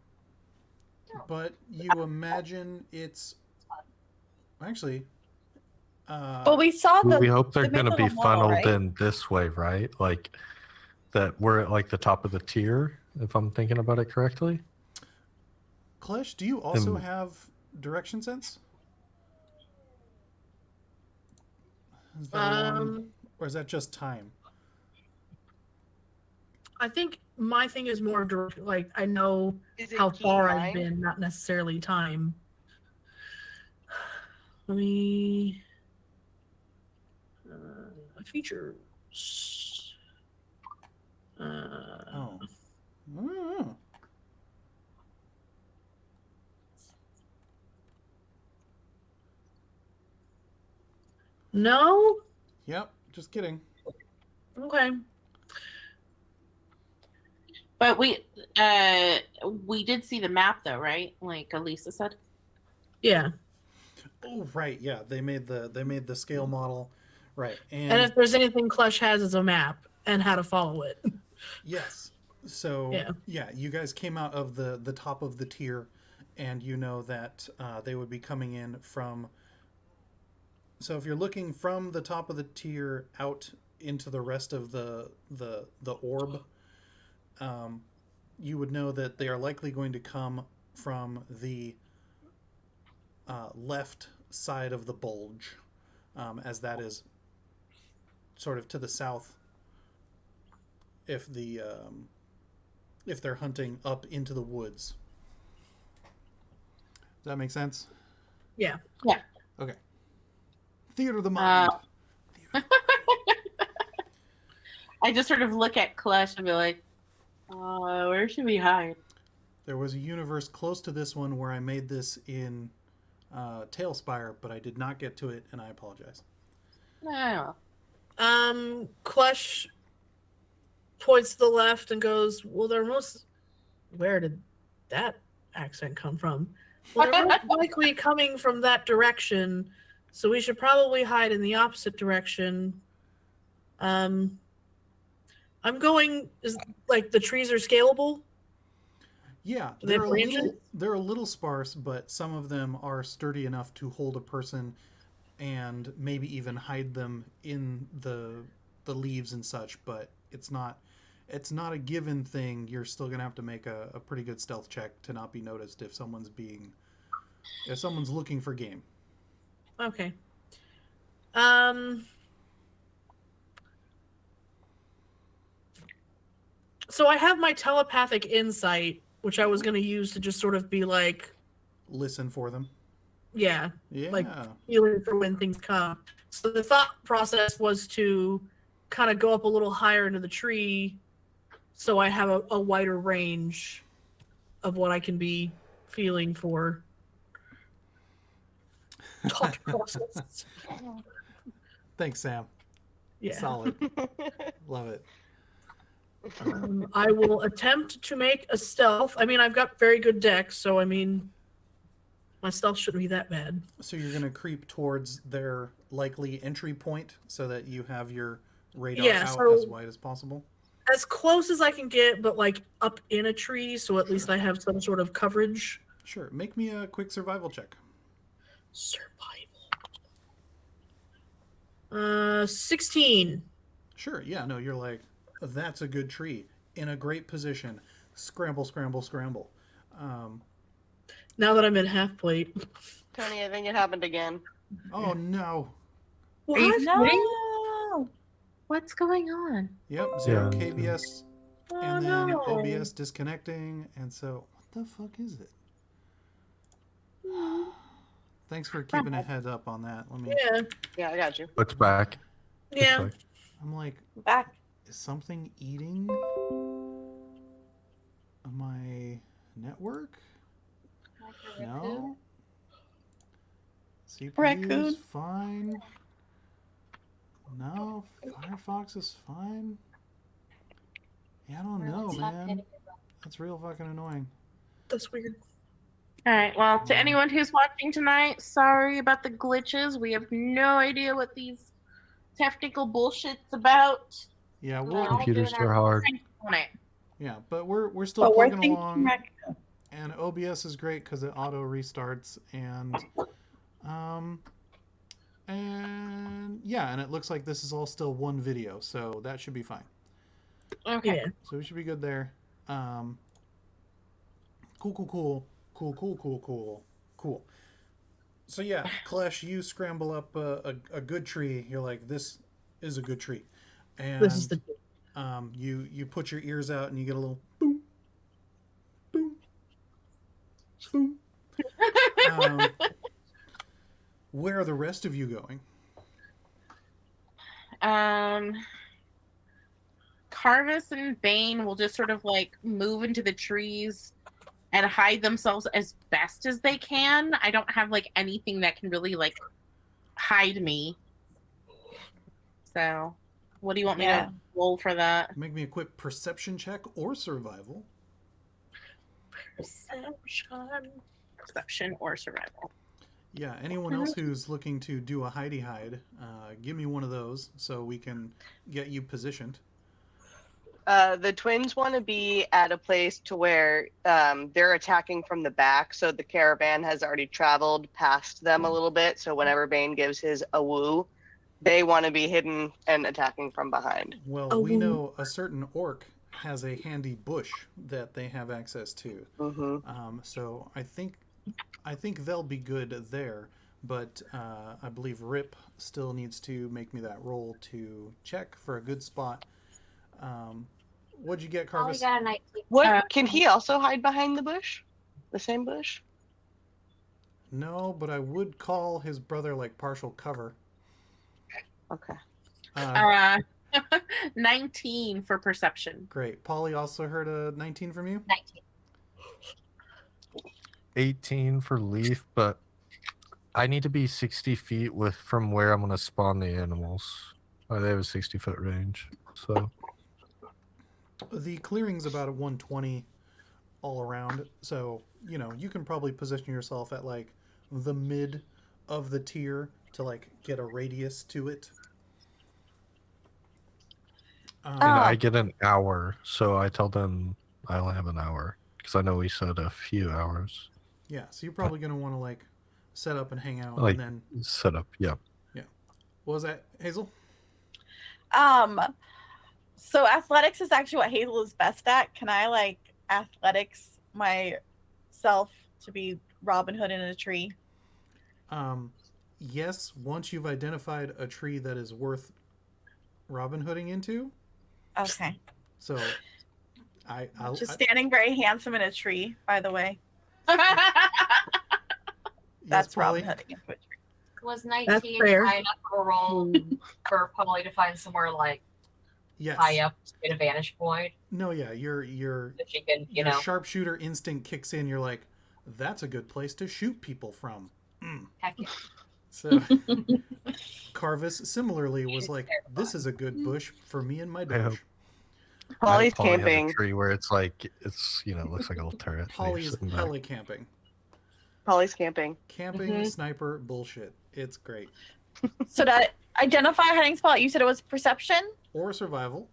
But you imagine it's actually. But we saw We hope they're the going to big be little wall, funneled right? in this way, right? Like that we're at like the top of the tier, if I'm thinking about it correctly. Klesh, do you also have direction sense? Is that or is that just time? I think my thing is more direct, Is it how key far mind? I've been, not necessarily time. Let me features. Oh. Oh. No. Yep. Just kidding. Okay. But we did see the map though, right? Like Elisa said. Yeah. Oh, right. Yeah, they made the scale model, right? And if there's anything Klesh has is a map and how to follow it. Yes. So yeah, you guys came out of the top of the tier, and you know that they would be coming in from. So if you're looking from the top of the tier out into the rest of the orb, you would know that they are likely going to come from the left side of the bulge, as that is sort of to the south. If they're hunting up into the woods, does that make sense? Yeah. Yeah. Okay. Theater of the mind. I just sort of look at Klesh and be like, where should we hide? There was a universe close to this one where I made this in Tailspire, but I did not get to it, and I apologize. No. Klesh points to the left and goes, well, they're most... Where did that accent come from? Well, they're most likely coming from that direction, so we should probably hide in the opposite direction. I'm going... Is, like, the trees are scalable? Yeah, Do they have branches? they're a little sparse, but some of them are sturdy enough to hold a person and maybe even hide them in the leaves and such, but it's not a given thing. You're still gonna have to make a pretty good stealth check to not be noticed if someone's looking for game. Okay. So I have my telepathic insight, which I was going to use to just sort of be like... Listen for them. Yeah. Yeah. Like, feeling for when things come. So the thought process was to kind of go up a little higher into the tree so I have a wider range of what I can be feeling for. Thought process. Thanks, Sam. Yeah. Solid. Love it. I will attempt to make a stealth. I mean, I've got very good dex, so I mean, my stealth shouldn't be that bad. So you're going to creep towards their likely entry point so that you have your radar out as wide as possible? As close as I can get, but like up in a tree, so at least I have some sort of coverage. Sure. Make me a quick survival check. Survival. 16. Sure. Yeah, no, you're like, that's a good tree. In a great position. Scramble, scramble, scramble. Now that I'm in half plate. Tony, I think it happened again. Oh, no. What? No. What's going on? Yep, 0 Yeah. KBS. Oh, And then no. OBS disconnecting. And so, what the fuck is it? Thanks for keeping a head up on that. Let me. Yeah. Yeah, I got you. Looks back. Yeah. Looks back. I'm like, Back. is something eating my network? No. CPU is Raccoon. fine. No. Firefox is fine. Yeah, I don't know, man. That's real fucking annoying. That's weird. All right. Well, to anyone who's watching tonight, sorry about the glitches. We have no idea what these technical bullshit's about. Yeah, Computers are hard. On it. yeah, but we're still But we're plugging thinking along. raccoon. And OBS is great because it auto restarts and yeah, and it looks like this is all still one video, so that should be fine. Okay. Yeah. So we should be good there. Cool. So yeah, Klesh, you scramble up a good tree. You're like, this is a good tree, and This is the you put your ears out and you get a little boom, boom, boom. Where are the rest of you going? Karvis and Bane will just sort of like move into the trees and hide themselves as best as they can. I don't have like anything that can really like hide me. So, what do you want me to roll for that? Make me a quick perception check or survival. Perception or survival. Yeah, anyone else who's looking to do a hidey hide, give me one of those so we can get you positioned. The twins want to be at a place to where they're attacking from the back, so the caravan has already traveled past them a little bit. So whenever Bane gives his a woo, they want to be hidden and attacking from behind. Well, we know a certain orc has a handy bush that they have access to. Mm-hmm. So I think they'll be good there. But I believe Rip still needs to make me that roll to check for a good spot. What'd you get, Karvis? Got a 19. What can he also hide behind the bush? The same bush? No, but I would call his brother like partial cover. Okay. 19 for perception. Great. Polly also heard a 19 from you? 19. 18 for Leif, but I need to be 60 feet from where I'm going to spawn the animals. They have a 60-foot range, so... The clearing's about a 120 all around, so, you know, you can probably position yourself at, like, the mid of the tier to, like, get a radius to it. And I get an hour, so I tell them I only have an hour, because I know we said a few hours. Yeah, so you're probably going to want to, like, set up and hang out, Like, and then... set up, yeah. Yeah. What was that, Hazel? So athletics is actually what Hazel is best at. Can I like athletics myself to be Robin Hood in a tree? Yes, once you've identified a tree that is worth Robin Hooding into. Okay. So, I'll just standing very handsome in a tree, by the way. yes, That's Polly? Robin Hooding into a tree. Was 19 high enough for a roll for Polly to find somewhere like Yes. high up to get a vantage point? No, yeah, your That she can, you know. sharpshooter instinct kicks in. You're like, that's a good place to shoot people from. Heck yeah. So, Karvis similarly was like, this is a good bush for me and my bush. Polly's Polly has camping. a tree where it's like, looks like a little turret. Polly's hella camping. Polly's camping. Camping, sniper, bullshit. It's great. So to identify a hiding spot, you said it was perception? Or survival.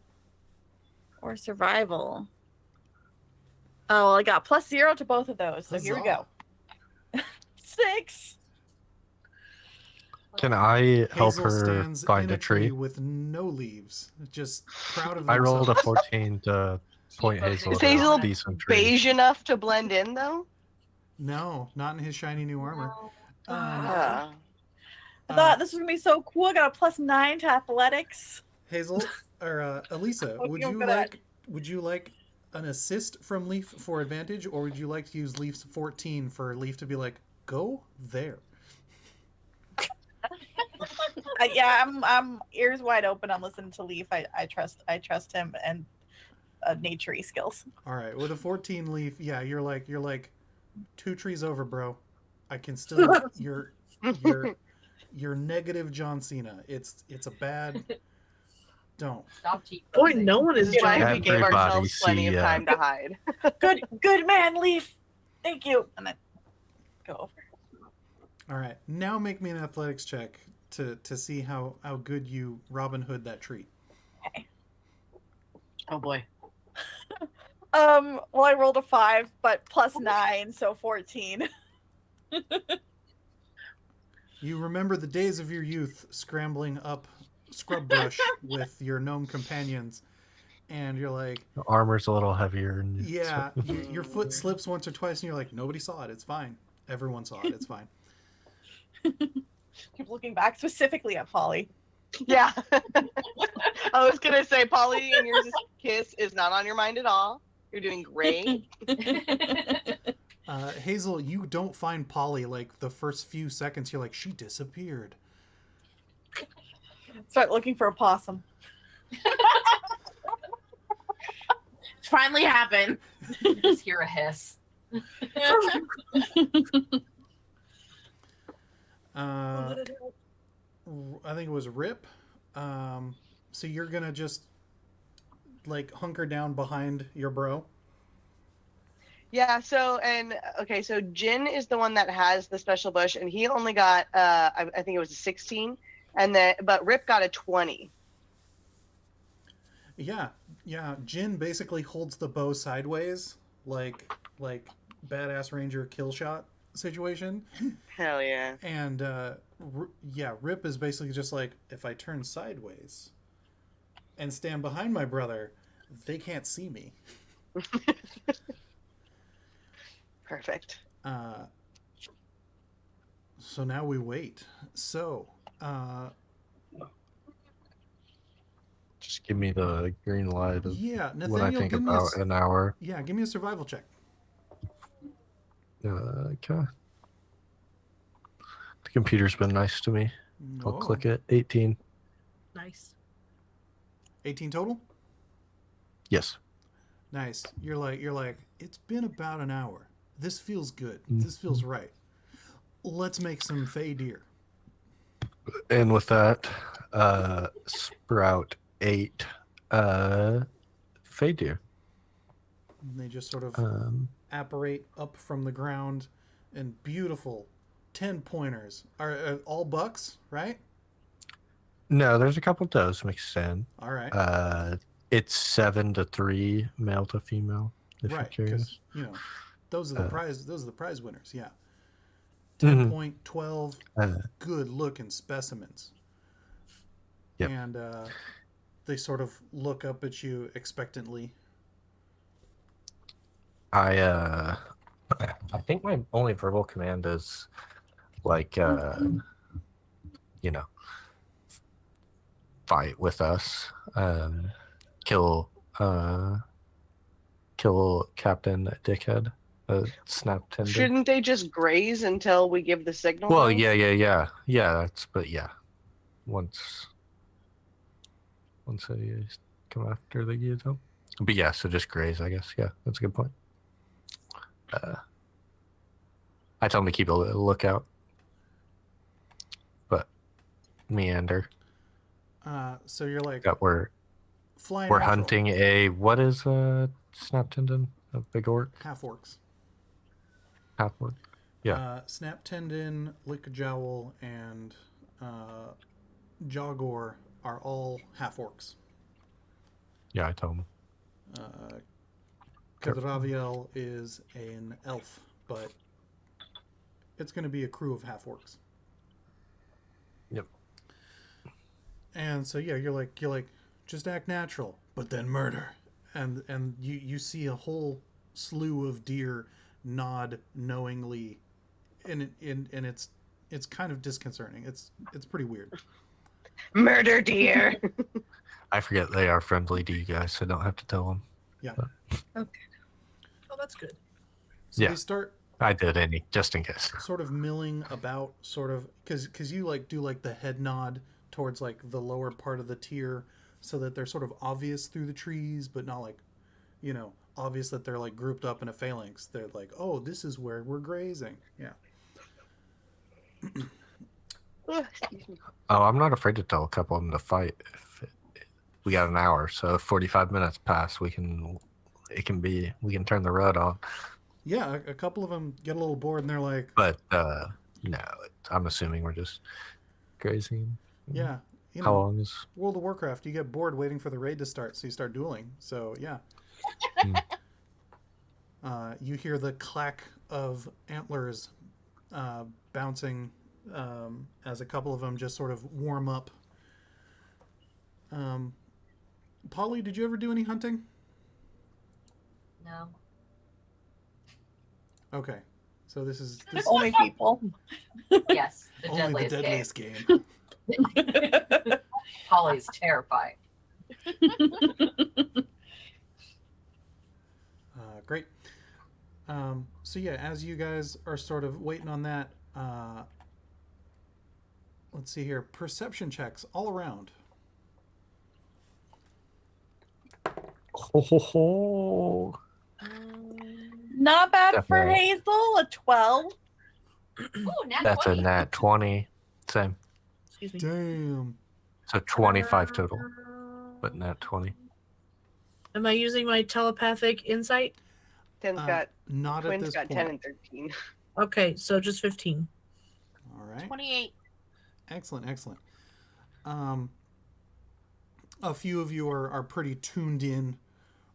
Or survival. Oh, well, I got +0 to both of those. So here we go. 6. Can I help Hazel her stands find in a tree? with no leaves. Just proud of I rolled a themselves. 14 to point Hazel Is at a Hazel decent tree. beige enough to blend in, though? No, not in his shiny new armor. Ah. I thought this was going to be so cool. I got a +9 to athletics. Hazel or Elisa, What would you you good at? like an assist from Leif for advantage, or would you like to use Leif's 14 for Leif to be like, go there? Yeah, I'm ears wide open. I'm listening to Leif. I trust him and nature-y skills. All right, with a 14 Leif, yeah, you're like 2 trees over, bro. I can still you're negative John Cena. It's a bad. Don't. Stop cheating. Boy, no one is This is why we Everybody gave ourselves plenty of see, time to hide. Good man, Leif. Thank you. And then go over. All right, now make me an athletics check to see how good you Robin Hood that tree. Okay. Oh boy. Well, I rolled a 5, but +9, so 14. You remember the days of your youth scrambling up scrub brush with your gnome companions, and you're like, The armor's a little heavier. And yeah, your foot slips once or twice, and you're like, nobody saw it. It's fine. Everyone saw it. It's fine. Keep looking back specifically at Polly. Yeah. I was going to say, Polly and your kiss is not on your mind at all. You're doing great. Hazel, you don't find Polly like the first few seconds. You're like, she disappeared. Start looking for a possum. It's finally happened. Just hear a hiss. I think it was Rip. So you're gonna just like hunker down behind your bro. Yeah, so Jin is the one that has the special bush, and he only got I think it was a 16, but Rip got a 20. Yeah. Jin basically holds the bow sideways, like badass ranger kill shot situation. Hell yeah. And Rip is basically just like, if I turn sideways and stand behind my brother, they can't see me. Perfect. So now we wait. So, Just give me the green light of yeah, Nathaniel, what I think give me about an hour. Yeah, give me a survival check. Okay. The computer's been nice to me. I'll click it. 18. Nice. 18 total? Yes. Nice. You're like, it's been about an hour. This feels good. This feels right. Let's make some fey deer. And with that, sprout 8 fey deer. And they just sort of apparate up from the ground, and beautiful 10 pointers. Are all bucks, right? No, there's a couple does mixed in. All right. It's 7-3 male to female. If Right, you're because curious. those are the prize. Those are the prize winners. Yeah. 10 point, 12 good looking specimens. Yep. And they sort of look up at you expectantly. I think my only verbal command is like fight with us. Kill Captain Dickhead, Snaptendon. Shouldn't they just graze until we give the signal? Well, though? yeah. Once they come after the Gizmo. But yeah, so just graze, I guess. Yeah, that's a good point. I tell them to keep a lookout, but meander. So you're like That we're flying. We're natural. hunting a what is a Snaptendon? A big orc? Half orcs. Half orc. Yeah. Snaptendon, Lickjowl, and Jogor are all half orcs. Yeah, I told him. Kadraviel is an elf, but it's going to be a crew of half orcs. Yep. And so yeah, you're like just act natural, but then murder, and you see a whole slew of deer nod knowingly, and it's kind of disconcerting. It's pretty weird. Murder deer. I forget they are friendly to you guys, so I don't have to tell them. Yeah. Okay. Oh, that's good. So Yeah. they start I did any just in case. sort of milling about, sort of because you like do like the head nod towards like the lower part of the tier, so that they're sort of obvious through the trees, but not like, obvious that they're like grouped up in a phalanx. They're like, oh, this is where we're grazing. Yeah. Excuse me. Oh, I'm not afraid to tell a couple of them to fight. We got an hour, so if 45 minutes pass, we can turn the road on. Yeah, a couple of them get a little bored and they're like, But no, I'm assuming we're just grazing. yeah, How long is? World of Warcraft, you get bored waiting for the raid to start, so you start dueling. So yeah. You hear the clack of antlers bouncing as a couple of them just sort of warm up. Polly, did you ever do any hunting? No. Okay, so this is Only people. Yes, the only the deadliest deadliest game. Polly's terrified. Great. So yeah, as you guys are sort of waiting on that, let's see here. Perception checks all around. Ho, ho, ho. Not bad for Definitely. Hazel. A 12. Ooh, nat That's 20. a nat 20. Same. Excuse me. Damn. So 25 total, but nat 20. Am I using my telepathic insight? Tim's got Not at twins this got point. 10 and 13. Okay, so just 15. All right. 28. Excellent, excellent. A few of you are pretty tuned in,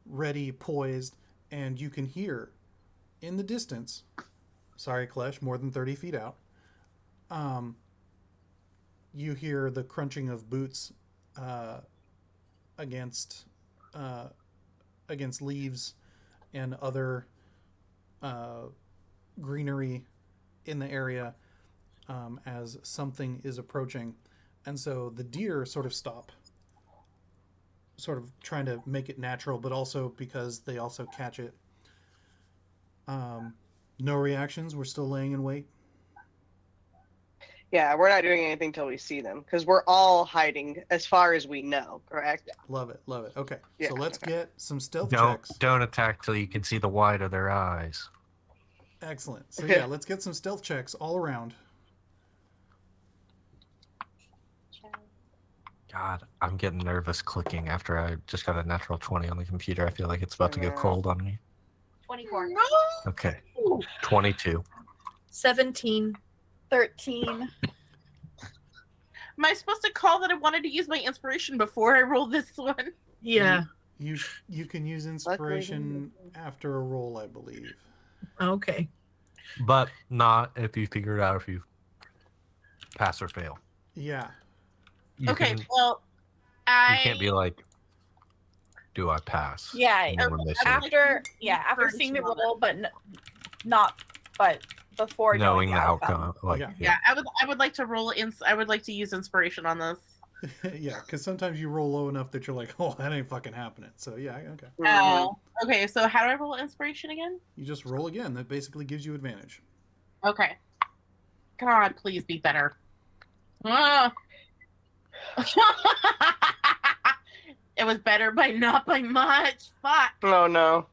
ready, poised, and you can hear in the distance, sorry, Klesh, more than 30 feet out, you hear the crunching of boots against leaves and other greenery in the area as something is approaching. And so the deer sort of stop, sort of trying to make it natural, but also because they also catch it. No reactions. We're still laying in wait. Yeah, we're not doing anything till we see them because we're all hiding as far as we know, correct? Love it. Love it. Okay. Yeah, So let's get some stealth Don't checks. don't attack till you can see the white of their eyes. Excellent. So yeah, let's get some stealth checks all around. God, I'm getting nervous clicking after I just got a natural 20 on the computer. I feel like it's about to go cold on me. 24. Okay. 22. 17. 13. Am I supposed to call that I wanted to use my inspiration before I roll this one? Yeah. You can use inspiration after a roll, I believe. Okay. But not if you figure it out if you pass or fail. Yeah. You Okay, can- well, you can't be like, do I pass? Yeah, And then when they say after seeing the roll, but but before knowing the outcome. outcome. Like, Yeah. yeah, I would like to roll I would like to use inspiration on this. Yeah, because sometimes you roll low enough that you're like, oh, that ain't fucking happening. So yeah, okay. Oh, okay. So how do I roll inspiration again? You just roll again. That basically gives you advantage. Okay. God, please be better. Ah. It was better by not by much. Fuck. Oh no.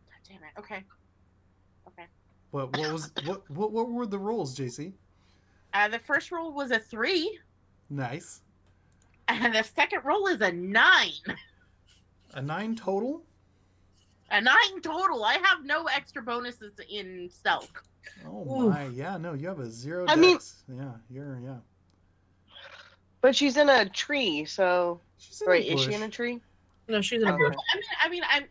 God damn it. Okay. What were the rolls, JC? The first roll was a 3, Nice. and the second roll is a 9. A 9 total? A 9 total. I have no extra bonuses in stealth. Oh my, yeah, no, you have a 0 I mean- dex. Yeah, yeah. But she's in a tree, so She's in wait, a is she bush. in a tree? No, she's in a Okay. bush.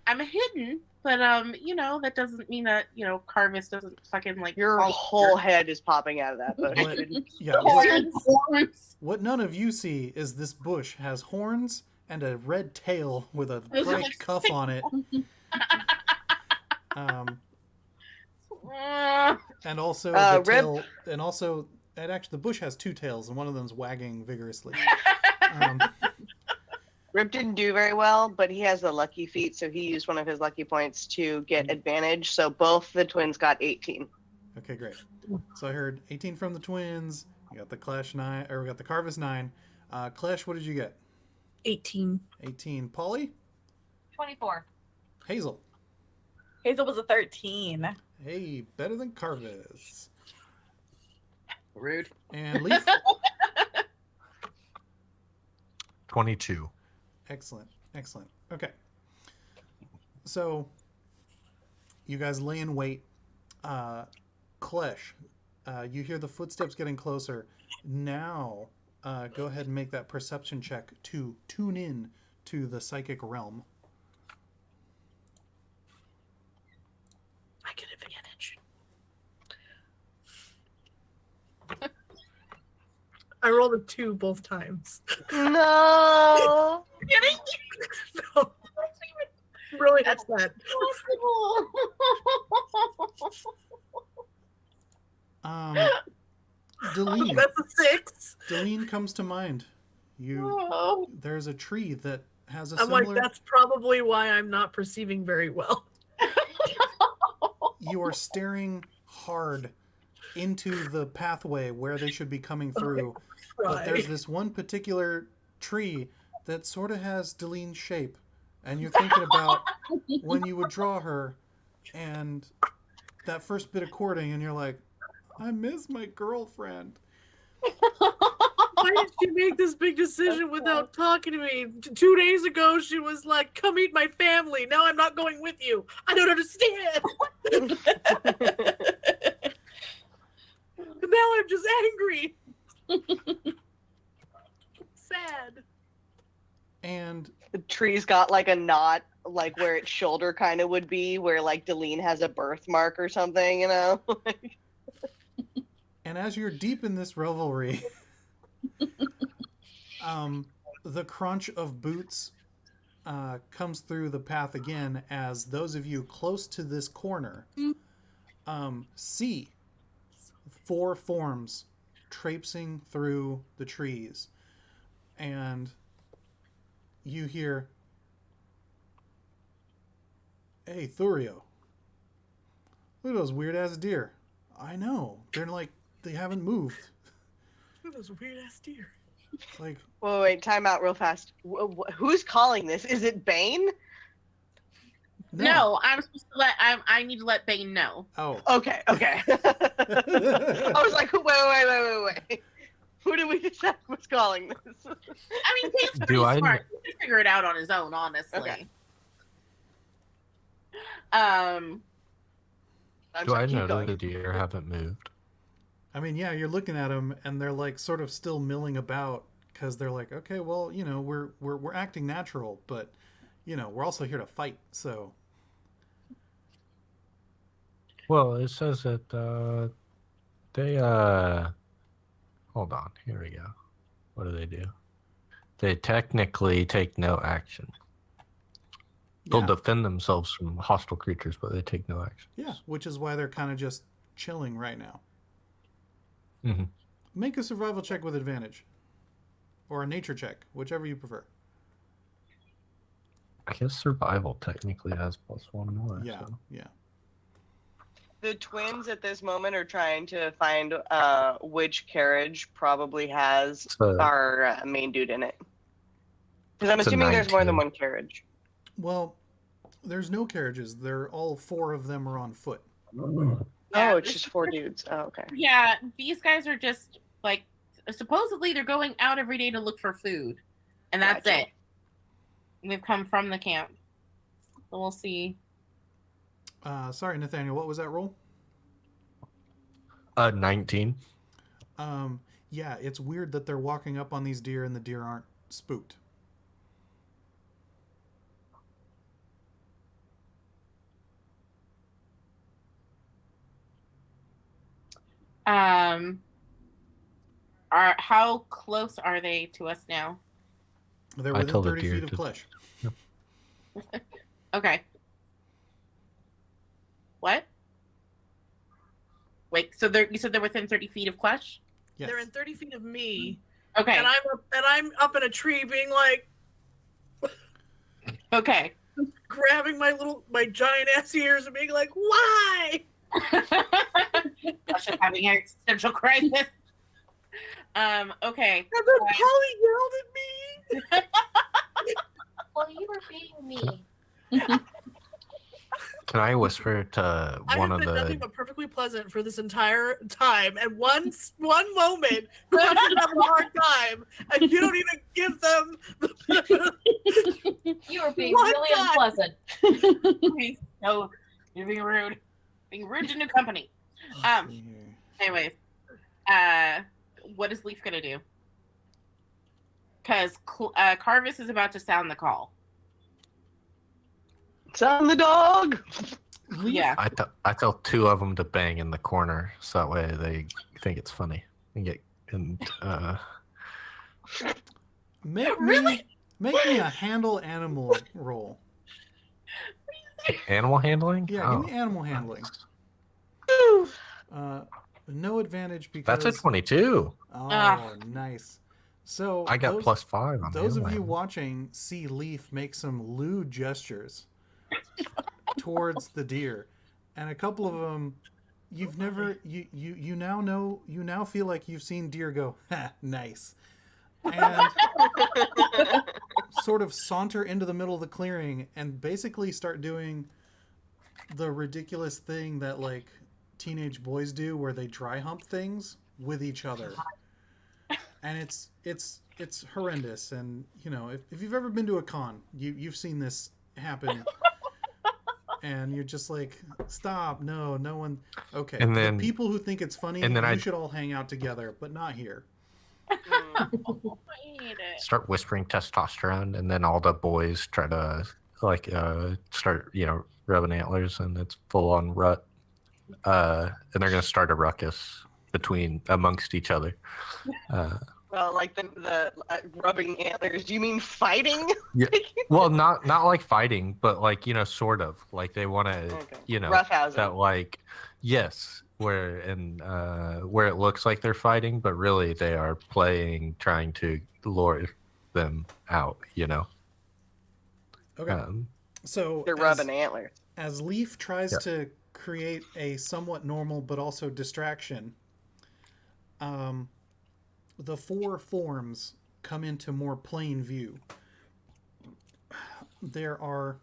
I'm hidden, but that doesn't mean that Karvis doesn't fucking like Your fall- whole head is popping out of that bush. What, dude. yeah, Horns. what none of you see is this bush has horns and a red tail with a Those are bright like cuff on it. And also the Rip. tail, and also, and actually, the bush has 2 tails, and one of them's wagging vigorously. Rip didn't do very well, but he has the lucky feat, so he used one of his lucky points to get advantage. So both the twins got 18. Okay, great. So I heard 18 from the twins. You got the Klesh 9, or we got the Karvis 9. Klesh, what did you get? 18. 18. Polly? 24. Hazel? Hazel was a 13. Hey, better than Karvis. Rude. And Leif? 22. Excellent. Okay. So, you guys lay in wait. Klesh, you hear the footsteps getting closer. Now, go ahead and make that perception check to tune in to the psychic realm. I get advantage. I rolled a 2 both times. No. Kidding? No, really, that's that. Deline. That's a 6. Deline comes to mind. Oh. There's a tree that has a I'm similar. like, that's probably why I'm not perceiving very well. you are staring hard into the pathway where they should be coming through. But there's this one particular tree that sort of has Delene's shape. And you're thinking about when you would draw her and that first bit of courting, and you're like, I miss my girlfriend. Why did she make this big decision without talking to me? 2 days ago, she was like, come meet my family. Now I'm not going with you. I don't understand. Now I'm just angry. Sad. And The tree's got like a knot, like where its shoulder kind of would be, where like Deline has a birthmark or something, you know? and as you're deep in this revelry, the crunch of boots comes through the path again as those of you close to this corner see 4 forms traipsing through the trees. And you hear, hey, Thurio, look at those weird-ass deer. I know. They're like, they haven't moved. Look at those weird-ass deer. It's like, Wait, time out real fast. Who's calling this? Is it Bane? No, I'm supposed to let. I need to let Bane know. Oh. Okay. I was like, wait. Who did we decide was calling this? I mean, Bane's pretty smart. He can figure it out on his own, honestly. Okay. Do I know that the deer haven't moved? I mean, yeah, you're looking at them, and they're like sort of still milling about because they're like, okay, well, you know, we're acting natural, but you know, we're also here to fight. So, well, it says that they hold on. Here we go. What do? They technically take no action. They'll defend themselves from hostile creatures, but they take no action. Yeah, which is why they're kind of just chilling right now. Mm-hmm. Make a survival check with advantage. Or a nature check, whichever you prefer. I guess survival technically has +1 more. Yeah, so. yeah. The twins at this moment are trying to find which carriage probably has our main dude in it. Because I'm assuming there's more than one carriage. Well, there's no carriages. They're all 4 of them are on foot. Oh, it's just 4 dudes. Oh, okay. Yeah, these guys are just like supposedly they're going out every day to look for food, and that's Gotcha. it. They've come from the camp, so we'll see. Sorry, Nathaniel. What was that roll? 19. Yeah, it's weird that they're walking up on these deer and the deer aren't spooked. How close are they to us now? They're within 30 feet of Klesh. Okay. What? Wait, so you said they're within 30 feet of Klesh? Yes. They're in 30 feet of me. Okay. And I'm up in a tree being like, okay. grabbing my giant ass ears and being like, why? Klesh is having an existential crisis. Okay. And then Polly yelled at me. Well, you were being mean. Can I whisper to one of I have been nothing the? but perfectly pleasant for this entire time, and one moment, Klesh is having a hard time, and you don't even give them. You were being One really time. unpleasant. No, you're being rude. Being rude to new company. Anyways, what is Leif gonna do? Because Karvis is about to sound the call. Sound the dog! Yeah. I tell 2 of them to bang in the corner, so that way they think it's funny and Make me a handle animal roll. animal handling. Yeah, Oh. give me animal handling. No advantage because That's a 22. Oh, nice. So I got +5 on those the of you animal watching see Leif make some lewd gestures towards the deer, and a couple of them you've never you now know, you now feel like you've seen deer go, ha, nice, and sort of saunter into the middle of the clearing and basically start doing the ridiculous thing that like teenage boys do where they dry hump things with each other. And it's horrendous. And you know, if you've ever been to a con, you've seen this happen. And you're just like, stop, no one. Okay, And then- the people who think it's funny, and then you I- should all hang out together, but not here. I hate it. Start whispering testosterone, and then all the boys try to like start rubbing antlers, and it's full on rut. And they're gonna start a ruckus amongst each other. Well, like the rubbing antlers. Do you mean fighting? Yeah. Well, not like fighting, but like sort of like they want to Okay. that Roughhousing. like yes, where it looks like they're fighting, but really they are trying to lure them out. Okay, so They're rubbing antlers. as Leif tries Yeah. to create a somewhat normal but also distraction, the four forms come into more plain view. There are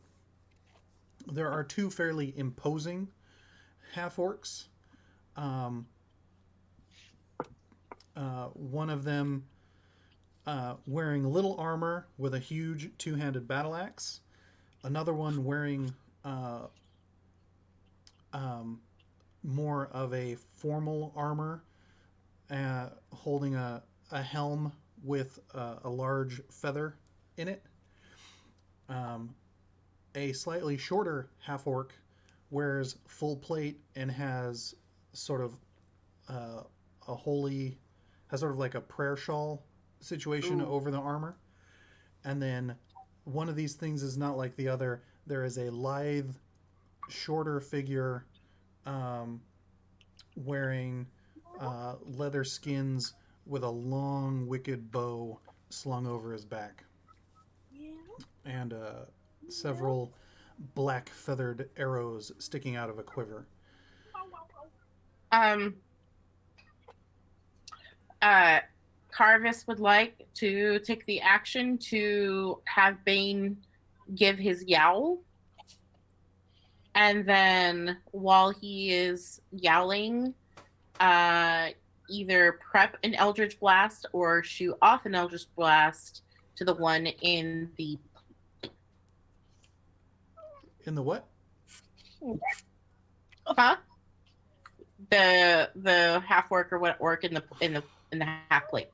two fairly imposing half orcs. One of them wearing little armor with a huge two-handed battle axe. Another one wearing more of a formal armor, holding a helm with a large feather in it. A slightly shorter half orc wears full plate and has sort of has sort of like a prayer shawl situation over the armor. And then one of these things is not like the other. There is a lithe, shorter figure wearing leather skins with a long, wicked bow slung over his back. And several black feathered arrows sticking out of a quiver. Karvis would like to take the action to have Bane give his yowl. And then while he is yowling, either prep an Eldritch Blast or shoot off an Eldritch Blast to the one in the... In the what? Huh? The half orc or what orc in the half plate.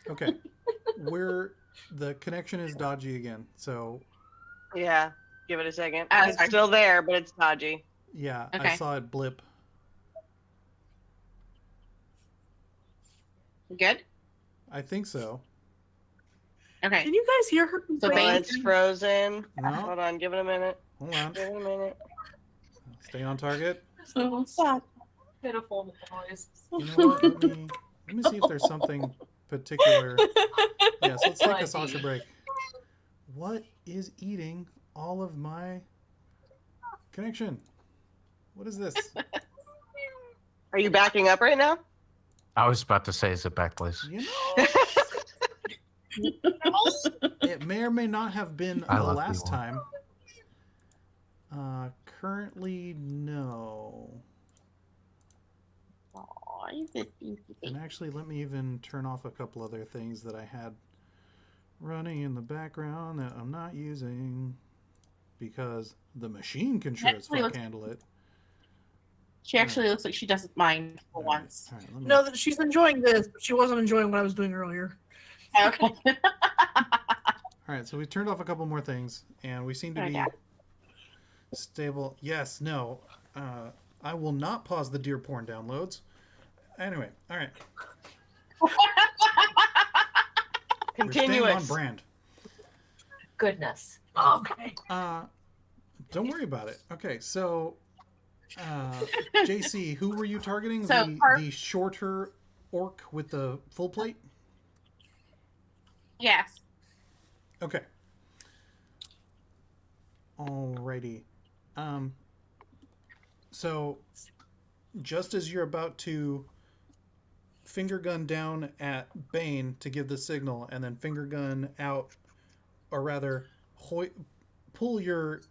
Okay. The connection is dodgy again. So Yeah, give it a second. Sorry. It's still there, but it's dodgy. yeah, I Okay. saw it blip. Good? I think so. Okay. Can you guys hear her? So Oh, Bane- it's frozen. No, Hold on, give it a minute. hold on. Give it a minute. Stay on target. So sad. Pitiful noise. You know what? Let me see if there's something particular. Yes, let's take a Sasha break. What is eating all of my connection? What is this? Are you backing up right now? I was about to say, is it BACKBLAZE? You know, it may or may not have been I the love last you. time. Currently, no. Aw, he's a stinky And baby. actually, let me even turn off a couple other things that I had running in the background that I'm not using because the machine can sure as Actually fuck looks- handle it. She actually looks like she doesn't mind for once. All right, let me, No, that she's enjoying this, but she wasn't enjoying what I was doing earlier. Okay. all right, so we turned off a couple more things, and we seem to be Okay. stable. Yes, no. I will not pause the deer porn downloads. Anyway, all right. We're staying on Continuous. brand. Goodness. Okay. Don't worry about it. Okay, so JC, who were you targeting? So, The shorter orc with the full plate? Yes. Okay. Alrighty. So, just as you're about to finger gun down at Bane to give the signal, and then finger gun out, or rather, pull your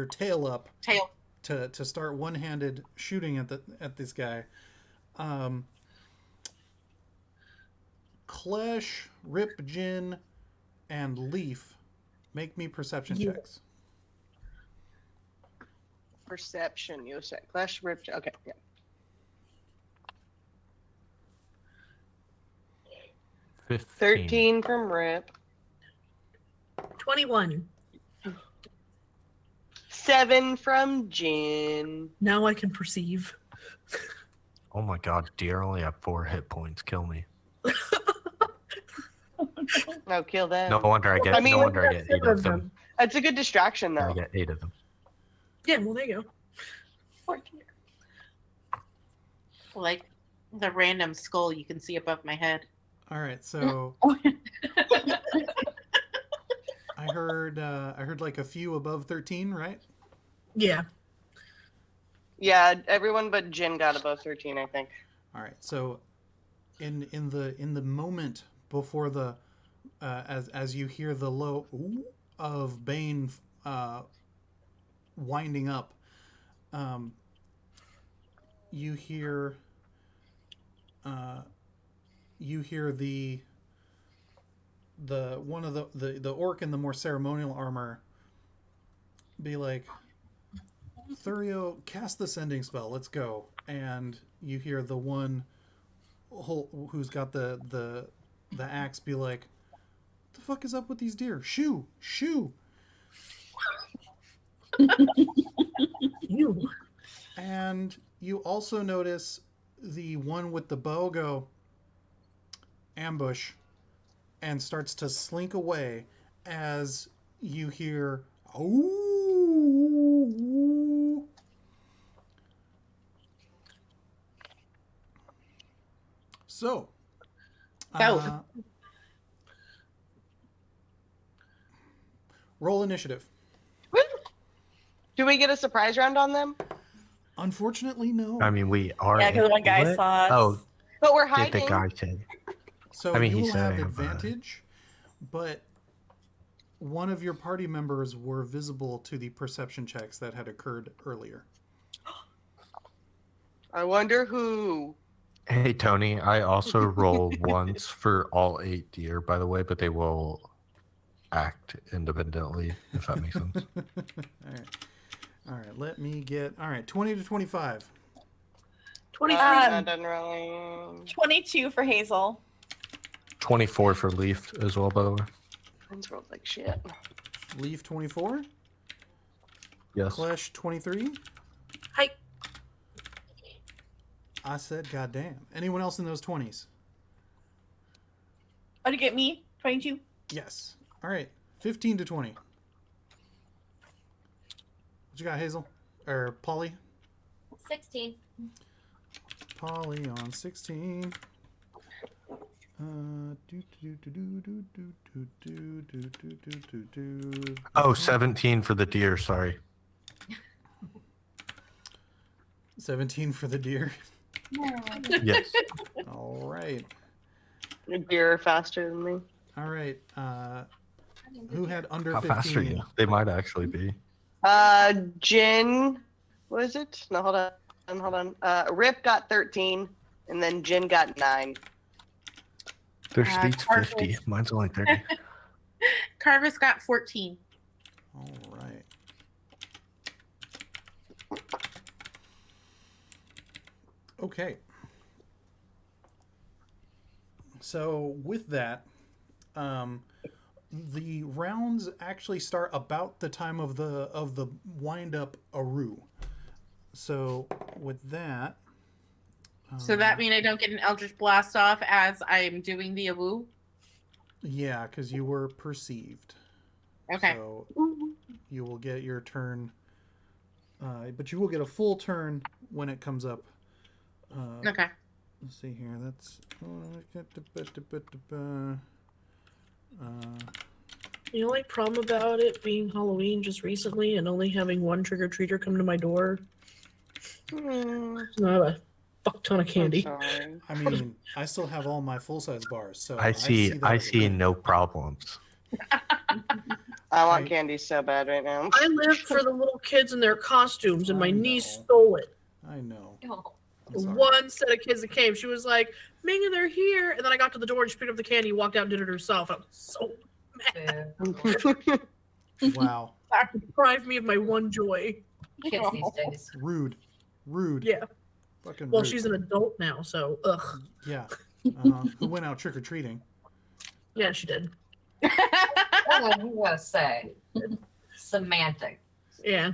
tail up Tail. to start one-handed shooting at this guy. Klesh, Rip, Jin, and Leif, make me perception checks. Perception, you said. Clash ripped. Okay, yeah. $15. 13 from Rip. 21. 7 from Jin. Now I can perceive. Oh my god, deer only have 4 hit points. Kill me. No, kill them. No wonder I get. I mean, no wonder I get 8 of them. It's a good distraction, I though. get 8 of them. Yeah, well, there you go. 14. Like the random skull you can see above my head. All right, so I heard like a few above 13, right? Yeah. Yeah, everyone but Jin got above 13, I think. All right, so in the moment before the as you hear the low ooh of Bane winding up, you hear the one of the orc in the more ceremonial armor be like, Thurio, cast the sending spell, let's go. And you hear the one who's got the axe be like, what the fuck is up with these deer? Shoo! You. And you also notice the one with the bow go ambush and starts to slink away as you hear ooh. So Go. Roll initiative. Woo! Do we get a surprise round on them? Unfortunately, no. I mean, we are. Yeah, because one guy what? saw us. Oh, But we're did hiding. the guy say? So I mean, you he will said have I have, advantage, but one of your party members were visible to the perception checks that had occurred earlier. I wonder who. Hey, Tony, I also roll once for all 8 deer, by the way, but they will act independently, if that makes sense. All right. Let me get. All right, 20 to 25. 23. That doesn't really. 22 for Hazel. 24 for Leif as well, by the way. Mine's rolled like shit. Leaf 24. Yes. Klesh 23. Hi. I said, goddamn. Anyone else in those 20s? Oh, to get me? 22? Yes. All right. 15 to 20. What you got, Hazel? Or Polly? 16. Polly on 16. Oh, 17 for the deer, sorry. 17 for the deer. Yes. All right. You're faster than me. All right. Who had under How 15? fast are you? They might actually be. Jin, what is it? No, hold on. Rip got 13, and then Jin got 9. Their speed's Karvis. 50. Mine's only 30. Karvis got 14. All right. Okay. So with that, the rounds actually start about the time of the wind up Aru. So with that, So that means I don't get an Eldritch Blast off as I'm doing the Awu? yeah, because you were perceived. Okay. So you will get your turn, but you will get a full turn when it comes up. Okay. Let's see here. That's The only problem about it being Halloween just recently and only having one trick-or-treater come to my door Not a fuck ton of I'm candy. sorry. I mean, I still have all my full-size bars, so I see that as a win. no problems. I want I- candy so bad right now. I lived for the little kids in their costumes, and my I niece know. stole it. I know. Oh, I'm sorry. One set of kids that came, she was like, "Megan, they're here," and then I got to the door and she picked up the candy, walked out, and did it herself. I was so boo. Wow. that deprived me of my one joy. Kids these days. Rude. Yeah. Fucking Well, rude. she's an adult now, so ugh. Yeah. Who went out trick-or-treating? Yeah, she did. What do I say? Semantic. Yeah.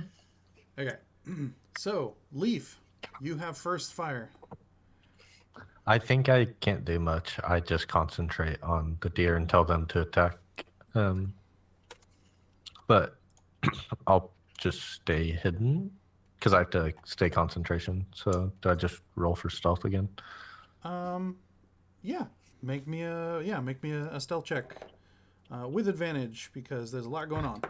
Okay. So, Leif, you have first fire. I think I can't do much. I just concentrate on the deer and tell them to attack. But I'll just stay hidden because I have to stay concentration. So do I just roll for stealth again? Yeah. Make me a stealth check with advantage because there's a lot going on.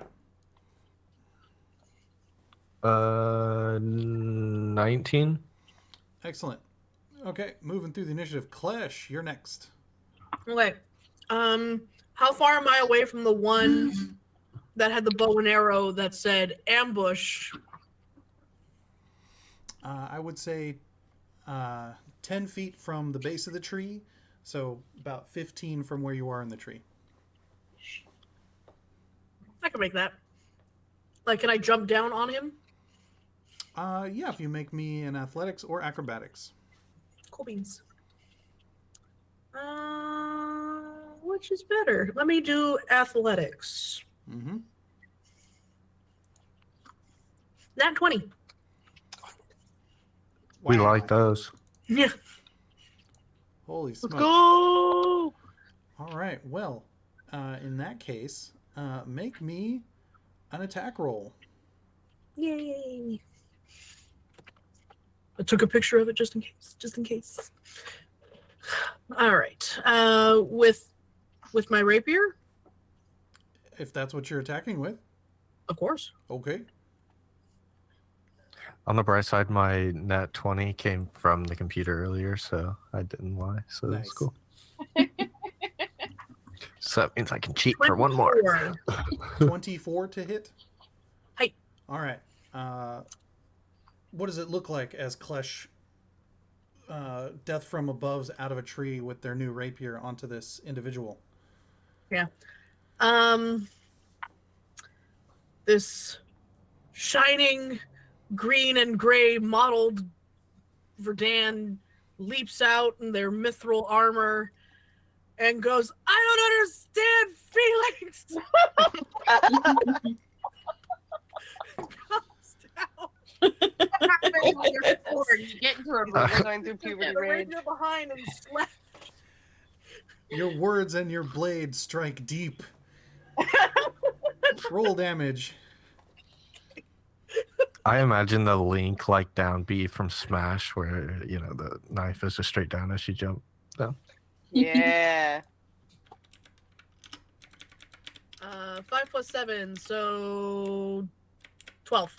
19. Excellent. Okay, moving through the initiative. Klesh, you're next. Okay. How far am I away from the one that had the bow and arrow that said ambush? I would say 10 feet from the base of the tree, so about 15 from where you are in the tree. I can make that. Like, can I jump down on him? Yeah, if you make me an athletics or acrobatics. Cool beans. Which is better? Let me do athletics. Mm-hmm. Nat 20. We Wow. like those. Yeah. Holy Let's smokes. go. All right, well, in that case, make me an attack roll. Yay. I took a picture of it just in case. Just in case. All right. With my rapier, If that's what you're attacking with. of course. Okay. On the bright side, my nat 20 came from the computer earlier, so I didn't lie. So Nice. that's cool. So that means I can cheat for one more. 24. 24 to hit? Hey. All right. What does it look like as Klesh death from above's out of a tree with their new rapier onto this individual? Yeah. This shining green and gray mottled Verdan leaps out in their mithril armor and goes, "I don't understand feelings." Comes down. You get into a We're going through puberty The rage. rapier behind and slap. Your words and your blade strike deep. Roll damage. I imagine the link like down B from Smash, where the knife is just straight down as you jump down. Yeah. 5 plus 7, so 12.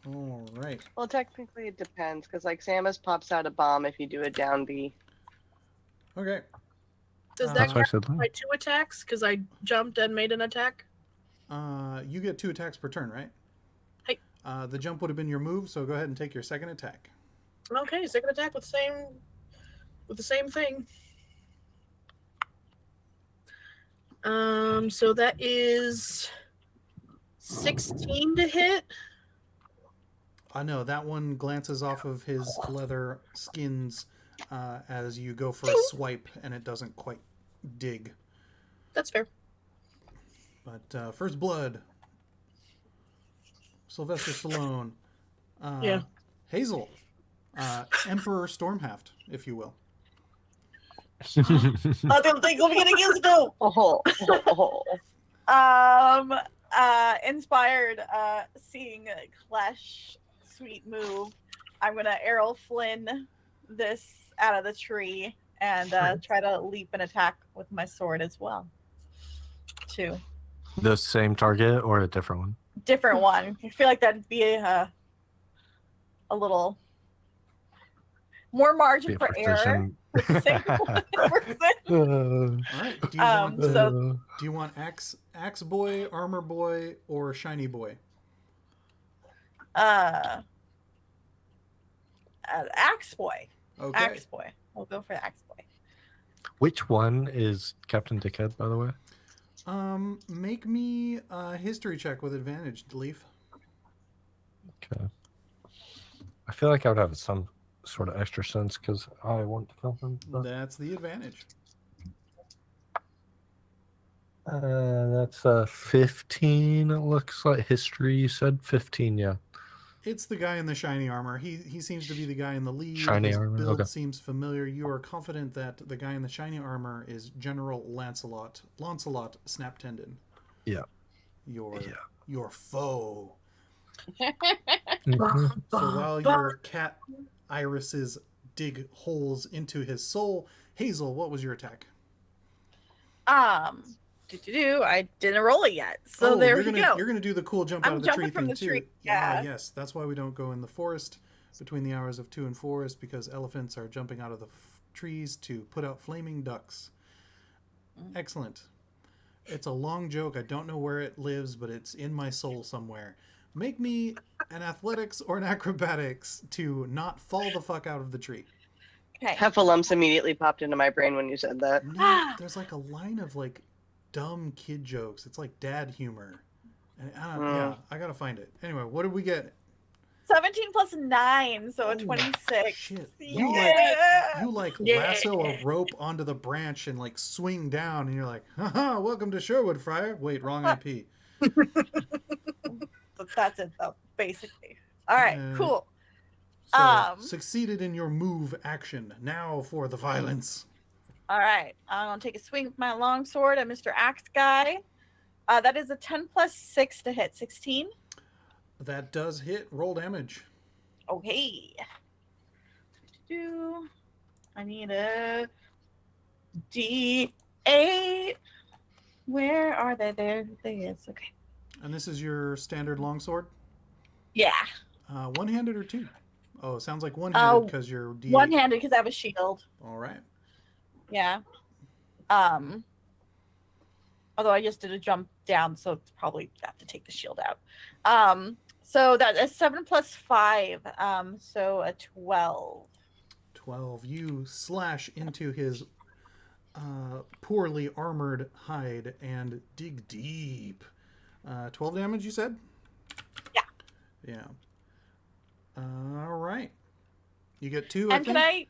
All right. Well, technically it depends, because like Samus pops out a bomb if you do a down B. Okay. Does that That's why I count said my link. 2 attacks? Because I jumped and made an attack? You get 2 attacks per turn, right? Hey. The jump would have been your move, so go ahead and take your second attack. Okay, second attack with the same thing. So that is 16 to hit. No, that one glances off of his leather skins as you go for a swipe, and it doesn't quite dig. That's fair. But first blood. Sylvester Stallone. Yeah. Hazel. Emperor Stormhaft, if you will. I don't think I'm gonna get to inspired seeing Klesh sweet move. I'm gonna arrow Flynn this out of the tree and try to leap and attack with my sword as well. 2. The same target or a different one? Different one. I feel like that'd be a little more Be margin a for error. precision. All right. Do you want so- do you want axe boy, armor boy, or shiny boy? Axe boy. Okay. Axe boy. We'll go for the axe boy. Which one is Captain Dickhead, by the way? Make me a history check with advantage, Leif. Okay. I feel like I would have some sort of extra sense because I want to kill him. But... That's the advantage. That's 15. It looks like history. You said 15, yeah. It's the guy in the shiny armor. He seems to be the guy in the lead. Shiny His armor, build okay. seems familiar. You are confident that the guy in the shiny armor is General Launcelot Snaptendon. Yeah. Your foe. Mhm. So while your cat irises dig holes into his soul, Hazel, what was your attack? I didn't roll it yet, so there you go. You're gonna do the cool jump out I'm of the tree jumping from thing the too. tree, Ah, yeah. yes, that's why we don't go in the forest between the hours of 2 and 4 is because elephants are jumping out of the trees to put out flaming ducks. Excellent. It's a long joke. I don't know where it lives, but it's in my soul somewhere. Make me an athletics or an acrobatics to not fall the fuck out of the tree. Okay. Heffalumps immediately popped into my brain when you said that. No, there's like a line of like dumb kid jokes. It's like dad humor. And yeah, I gotta find it. Anyway, what did we get? 17 plus 9, so a Oh, 26. Shit. Yeah. You like Yeah. lasso a rope onto the branch and like swing down, and you're like, haha, welcome to Sherwood, Friar. Wait, wrong IP. But that's it, though, basically. All right, cool. So, succeeded in your move action. Now for the violence. All right, I'm gonna take a swing with my longsword at Mr. Axe Guy. That is a 10 plus 6 to hit, 16. That does hit. Roll damage. Okay. I need a D8. Where are they? There they is. Okay. And this is your standard longsword? Yeah. One-handed or two? Oh, it sounds like one-handed because you're D8. One-handed because I have a shield. All right. Yeah. Although I just did a jump down, so it's probably have to take the shield out. So that is 7 plus 5, so a 12. 12. You slash into his poorly armored hide and dig deep. 12 damage, you said? Yeah. Yeah. All right. You get 2. And can I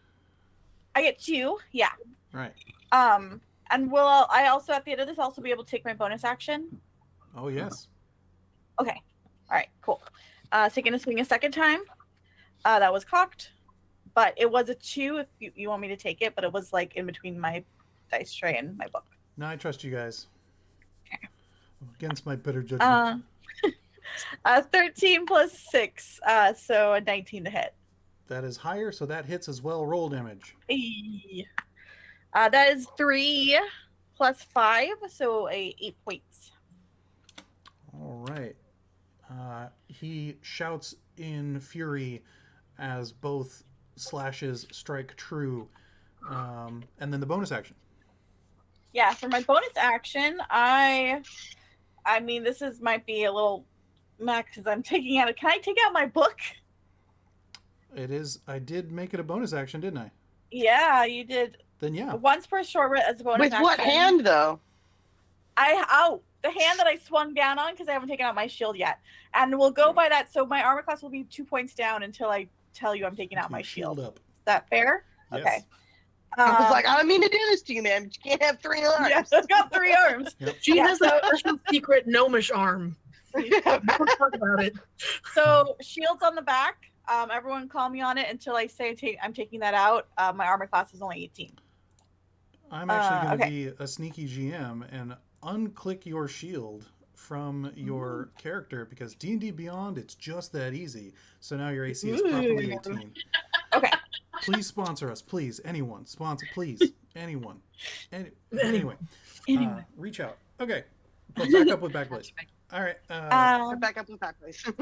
get 2? Yeah. Right. And will I also at the end of this also be able to take my bonus action? Oh yes. Okay. All right. Cool. Taking a swing a second time. That was cocked, but it was a 2 if you want me to take it, but it was like in between my dice tray and my book. No, I trust you guys. Against my better judgment. 13 plus 6, so a 19 to hit. That is higher, so that hits as well. Roll damage. That is 3 plus 5, so 8 points. All right. He shouts in fury as both slashes strike true. And then the bonus action. Yeah, for my bonus action, I mean, this might be a little max because I'm taking out. Can I take out my book? It is. I did make it a bonus action, didn't I? Yeah, you did. Then yeah. Once per short rest as a bonus With action. what hand, though? The hand that I swung down on because I haven't taken out my shield yet, and we'll go by that. So my armor class will be 2 points down until I tell you I'm taking out my shield. Up. Is that fair? Yes. Okay. I was like, I don't mean to do this to you, man, but you can't have 3 arms. Yes, I've got 3 arms. Yep. She Yeah, has a special secret gnomish arm. Don't talk about it. So shields on the back. Everyone call me on it until I say I'm taking that out. My armor class is only 18. I'm actually going to okay. be a sneaky GM and unclick your shield from your character because D&D Beyond, it's just that easy. So now your AC is properly 18. Okay. Please sponsor us, please. Anyone sponsor, please. Anyone. Anyway, reach out. Okay, but back up with BACKBLAZE. All right. Back up with BACKBLAZE.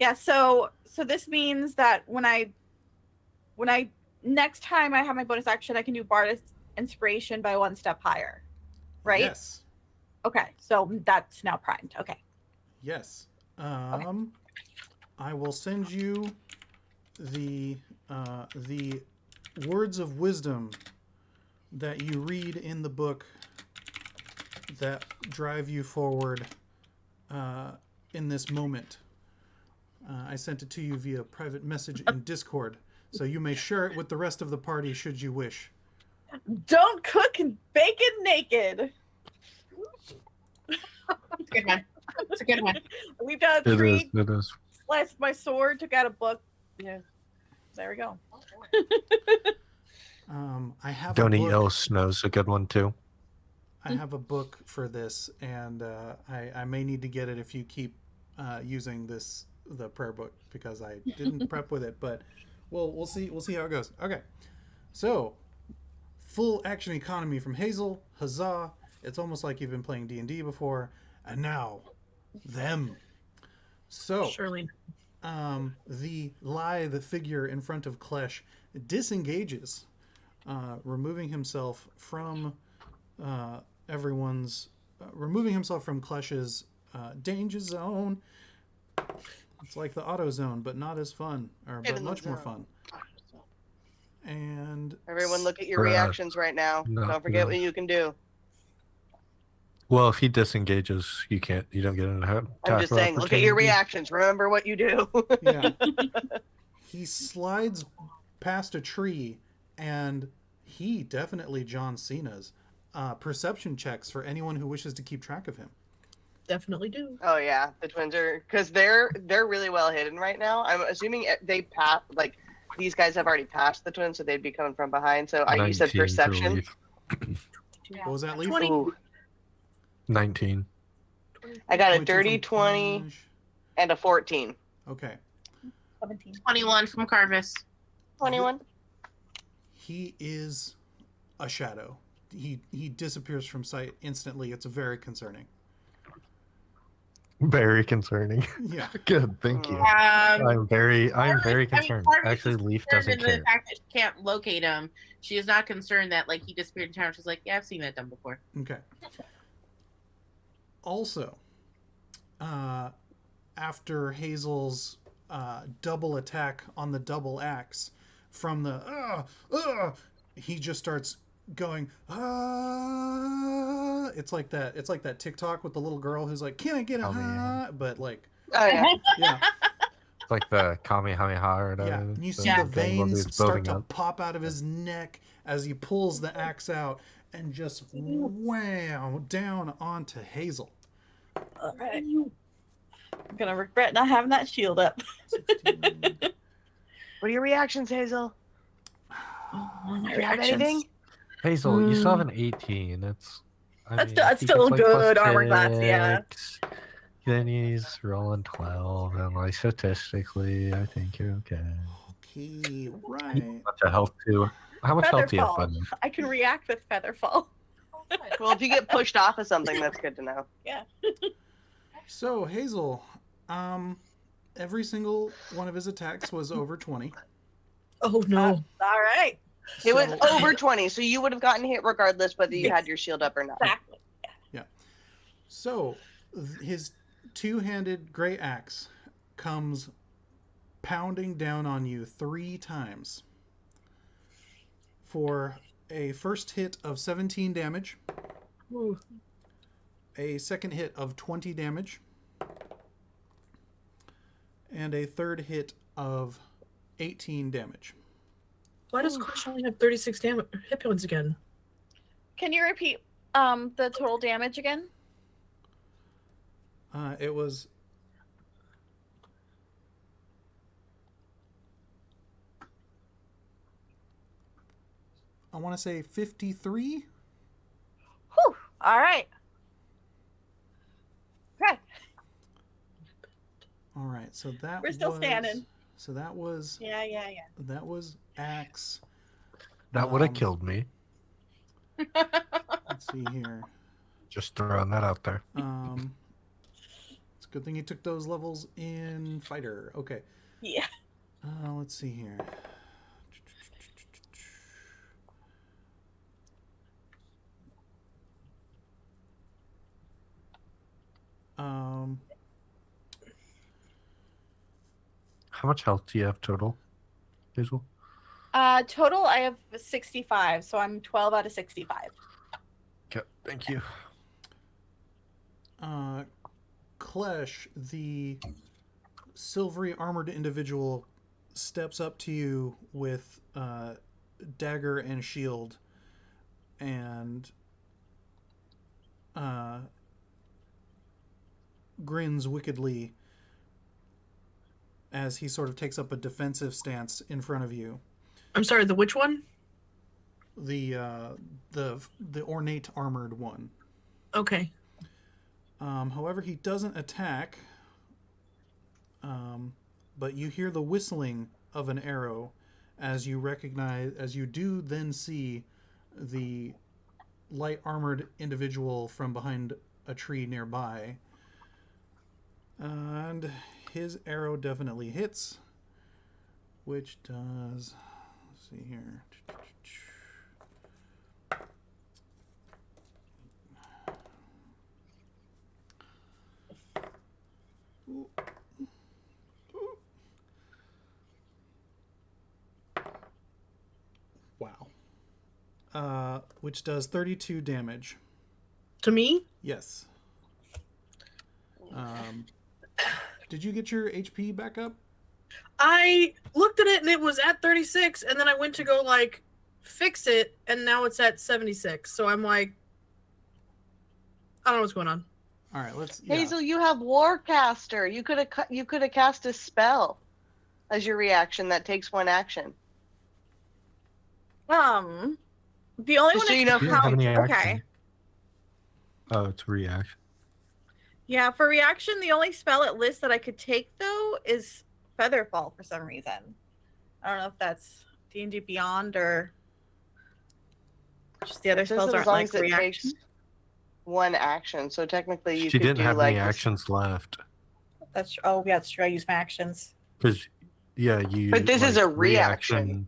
Yeah, so this means that when I next time I have my bonus action, I can do Bard's Inspiration by 1 step higher. Right? Yes. Okay, so that's now primed. Okay. Yes. I will send you the words of wisdom that you read in the book that drive you forward in this moment. I sent it to you via private message in Discord, so you may share it with the rest of the party should you wish. Don't cook bacon naked. It's a good one. It's a good one. We've got It 3 is. It is. sliced my sword, took out a book. Yeah. There we go. I have Don't a eat book. ill snow's a good one too. I have a book for this, and I may need to get it if you keep using the prayer book, because I didn't prep with it, but we'll see how it goes. Okay, so full action economy from Hazel. Huzzah! It's almost like you've been playing D&D before, and now them. So Surely. the lithe figure in front of Klesh disengages, removing himself from removing himself from Klesh's danger zone. It's like the auto zone, but not as fun, but much more fun. And Everyone, look at your reactions right now. No, Don't forget no. what you can do. Well, if he disengages, you don't get an attack. I'm just saying, look at your opportunity. reactions. Remember what you do. yeah, he slides past a tree, and he definitely John Cena's. Perception checks for anyone who wishes to keep track of him. Definitely do. Oh yeah, the twins are, because they're really well hidden right now. I'm assuming they passed, like these guys have already passed the twins, so they'd be coming from behind. So you said 19 for perception. Leif. What was that, Leif? 20. Ooh, 19. I got a 22 dirty from 20 Klesh. and a 14. Okay. 17. 21 from Karvis. 21. He is a shadow. He disappears from sight instantly. It's very concerning. Very concerning. Yeah. Good, thank you. Um, I'm very Karvis- concerned. Karvis Actually, is Leif concerned doesn't in care. the fact that she can't locate him. She is not concerned that like he disappeared in town. She's like, yeah, I've seen that done before. Okay. Also, after Hazel's double attack on the double axe from the he just starts going it's like that TikTok with the little girl who's like, can I get a but like Oh yeah. yeah It's like the Kamehameha or whatever. yeah and you see Yeah. the veins It's start building to up. pop out of his neck as he pulls the axe out and just wham down onto Hazel. All right. I'm gonna regret not having that shield up. What are your reactions, Hazel? My Do you have anything? Hazel, you still have an 18. That's still good armor class, yeah. Then he's rolling 12, and like statistically, I think you're okay. Okay, right. What's your health too? How much health do you have, Featherfall. buddy? I can react with Featherfall. Well, if you get pushed off of something, that's good to know. So Hazel, every single one of his attacks was over 20. Oh no. All right. It was So- over 20, so you would have gotten hit regardless whether you Yes. had your shield up or not. Exactly. So his two-handed great axe comes pounding down on you 3 times for a first hit of 17 damage, Ooh. a second hit of 20 damage, and a third hit of 18 damage. Why does Klesh only have 36 hit points again? Can you repeat the total damage again? It was I want to say 53. Whew. All right. Okay. All right, so that We're still was, standing. So that was Yeah. that was axe. That would have Um, killed me. Let's see here. Just throwing that out there. Let's Good thing you took those levels in fighter. Okay. Yeah. Let's see here. How much health do you have total, Hazel? Total, I have 65, so I'm 12 out of 65. Okay, thank you. Klesh, the silvery armored individual, steps up to you with dagger and shield, and grins wickedly as he sort of takes up a defensive stance in front of you. I'm sorry, the which one? The ornate armored one. Okay. However, he doesn't attack. But you hear the whistling of an arrow as you do then see the light armored individual from behind a tree nearby. And his arrow definitely hits, which does, let's see here. Wow. Which does 32 damage. To me? Yes. Did you get your HP back up? I looked at it and it was at 36, and then I went to go like fix it, and now it's at 76. So I'm like, I don't know what's going on. All right, let's. Hazel, you have Warcaster. You could have cast a spell as your reaction that takes one action. The only Just one so you know, You don't have any okay. action. Oh, it's a reaction. Yeah, for reaction, the only spell it lists that I could take though is Featherfall for some reason. I don't know if that's D&D Beyond or just the other It says spells that aren't as long like as it reaction. takes one action, so technically you She could didn't do have like any this- actions left. That's yeah, that's true. I use my actions. Because, yeah, you. But this is a reaction.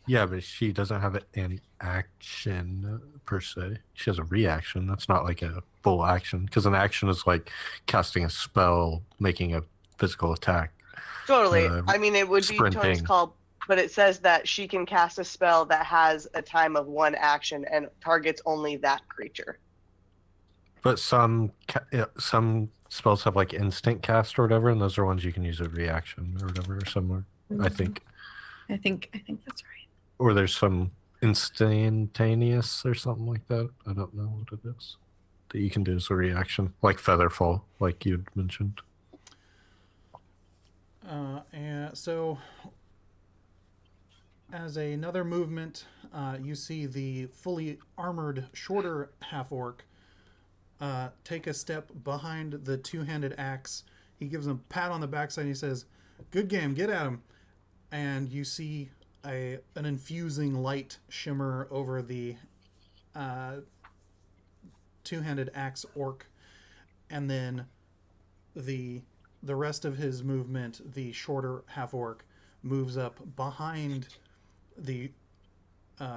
Yeah, but she doesn't have an action per se. She has a reaction. That's not like a full action. Because an action is like casting a spell, making a physical attack. Totally. Uh, I mean, it would be Tony's sprinting. call, but it says that she can cast a spell that has a time of one action and targets only that creature. But some spells have like instant cast or whatever, and those are ones you can use a reaction or whatever or similar. I think. I think that's right. Or there's some instantaneous or something like that. I don't know what it is that you can do as a reaction, like Featherfall, like you'd mentioned. And so, as another movement, you see the fully armored, shorter half-orc take a step behind the two-handed axe. He gives him a pat on the backside and he says, "Good game, get at him." And you see an infusing light shimmer over the two-handed axe orc, and then the rest of his movement, the shorter half-orc, moves up behind the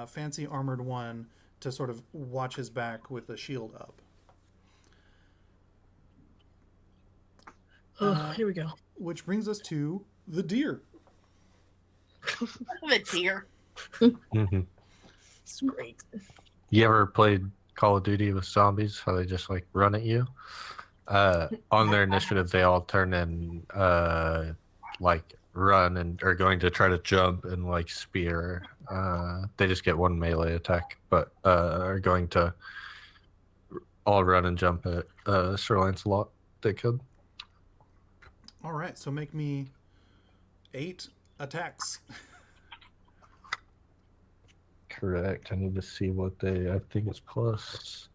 fancy armored one to sort of watch his back with the shield up. Here we go. Which brings us to the deer. The deer. Mm-hmm. It's great. You ever played Call of Duty with zombies? How they just like run at you? On their initiative, they all turn in like run and are going to try to jump and like spear. They just get one melee attack, but are going to all run and jump at Sir Launcelot. They could. All right, so make me 8 attacks. Correct. I need to see what they. I think it's plus.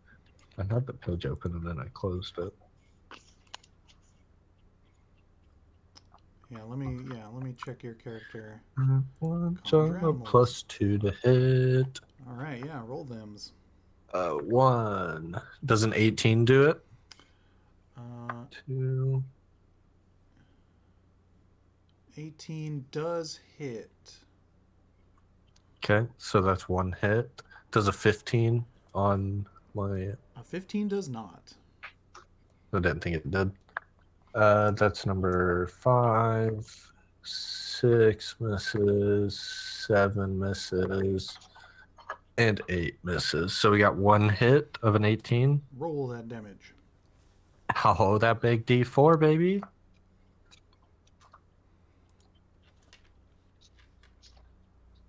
I had the page open and then I closed it. Yeah, let me check your character. One Conjure jump plus 2 to hit. All right, yeah, roll thems. 1. Does an 18 do it? 2. 18 does hit. Okay, so that's 1 hit. Does a 15 on my... A 15 does not. I didn't think it did. That's number 5. 6 misses. 7 misses. And 8 misses. So we got 1 hit of an 18. Roll that damage. Oh, that big D4, baby.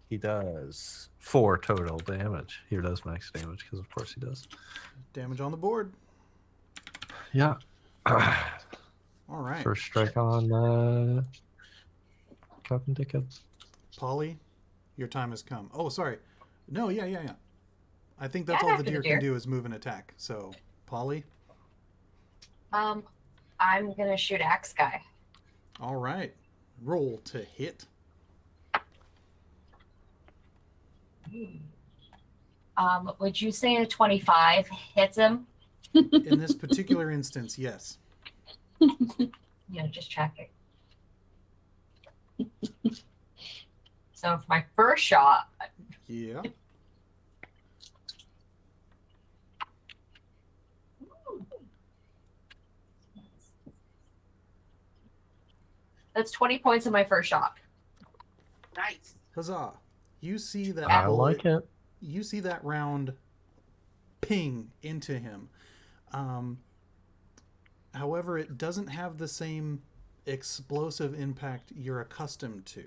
He does 4 total damage. He does max damage because, of course, he does. Damage on the board. Yeah. All right. First strike on Captain Dickhead. Polly, your time has come. Oh, sorry. No, yeah. I think that's Yeah, all the after deer the can deer. do is move and attack. So, Polly. I'm gonna shoot Axe Guy. All right. Roll to hit. Would you say a 25 hits him? In this particular instance, yes. Just checking. So for my first shot, Yeah. that's 20 points in my first shot. Nice. Huzzah. You see that I bullet, like it. You see that round ping into him. However, it doesn't have the same explosive impact you're accustomed to.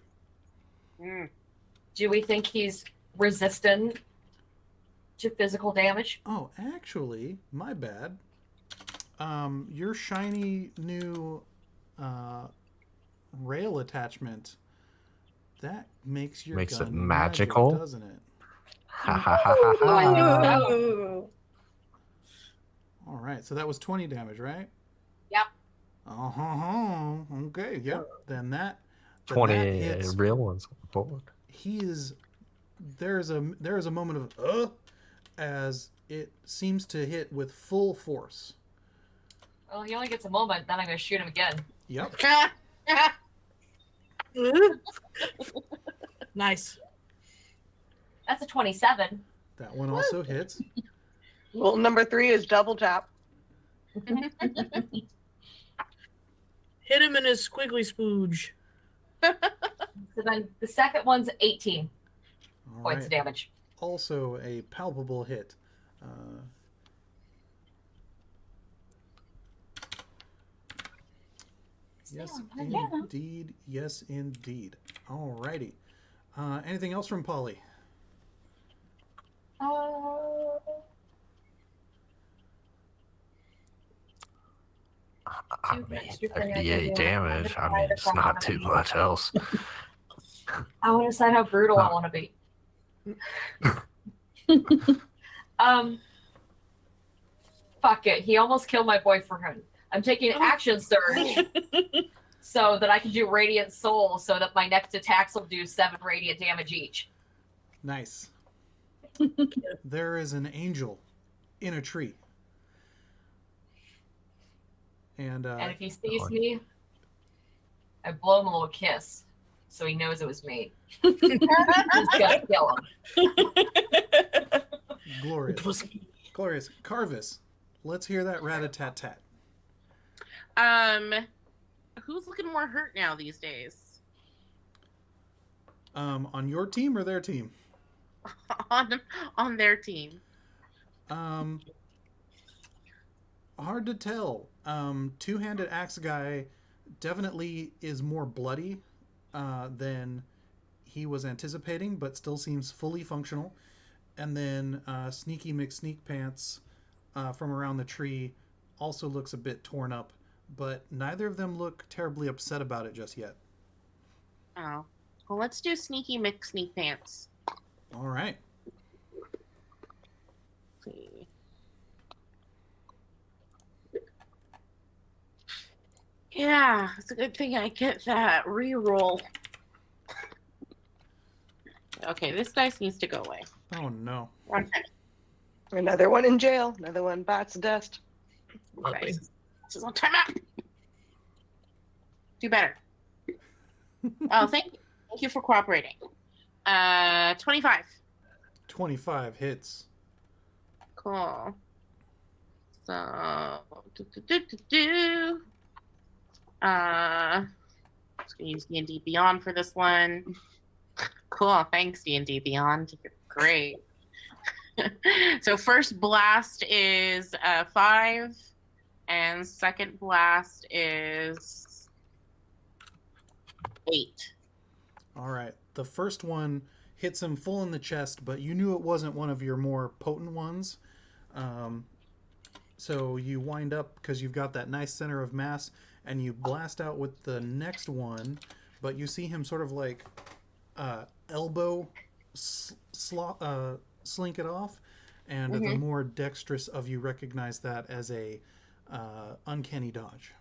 Do we think he's resistant to physical damage? Oh, actually, my bad. Your shiny new rail attachment, that makes your Makes it gun magical? magic, doesn't it? Ha ha ha ha Oh, I ha. didn't know. Ooh. All right, so that was 20 damage, right? Yep. Okay, yep. Then that 20 hits. real ones on the board. He is. There is a moment of as it seems to hit with full force. Well, he only gets a moment, then I'm gonna shoot him again. Yep. Nice. That's a 27. That one also hits. Well, number 3 is double tap. Hit him in his squiggly spooge. So then the second one's 18 All points right. of damage. Also a palpable hit. Yes, indeed. Yes, indeed. Alrighty. Anything else from Polly? I mean, 38 damage. I mean, it's not too much else. I want to decide how brutal I want to be. Fuck it. He almost killed my boyfriend. I'm taking an action surge so that I can do Radiant Soul so that my next attacks will do 7 radiant damage each. Nice. There is an angel in a tree. And if he sees me, I blow him a little kiss so he knows it was me. Just gonna kill him. glorious. Glorious. Karvis, let's hear that rat-a-tat-tat. Who's looking more hurt now these days? On your team or their team? on their team. Hard to tell. Two-handed axe guy definitely is more bloody than he was anticipating, but still seems fully functional. And then Sneaky McSneak Pants from around the tree also looks a bit torn up, but neither of them look terribly upset about it just yet. Oh. Well, let's do Sneaky McSneak Pants. All right. Let's see. Yeah, it's a good thing I get that reroll. Okay, this dice needs to go away. Oh, no. One time. Another one in jail. Another one bites the dust. Nice. She's on timeout. Do better. Oh, thank you. Thank you for cooperating. 25. 25 hits. Cool. So, just gonna use D&D Beyond for this one. Cool, thanks D&D Beyond. You're great. So first blast is 5, and second blast is 8. All right. The first one hits him full in the chest, but you knew it wasn't one of your more potent ones. So you wind up, because you've got that nice center of mass, and you blast out with the next one, but you see him sort of like elbow slink it off, and the more dexterous of you recognize that as a uncanny dodge.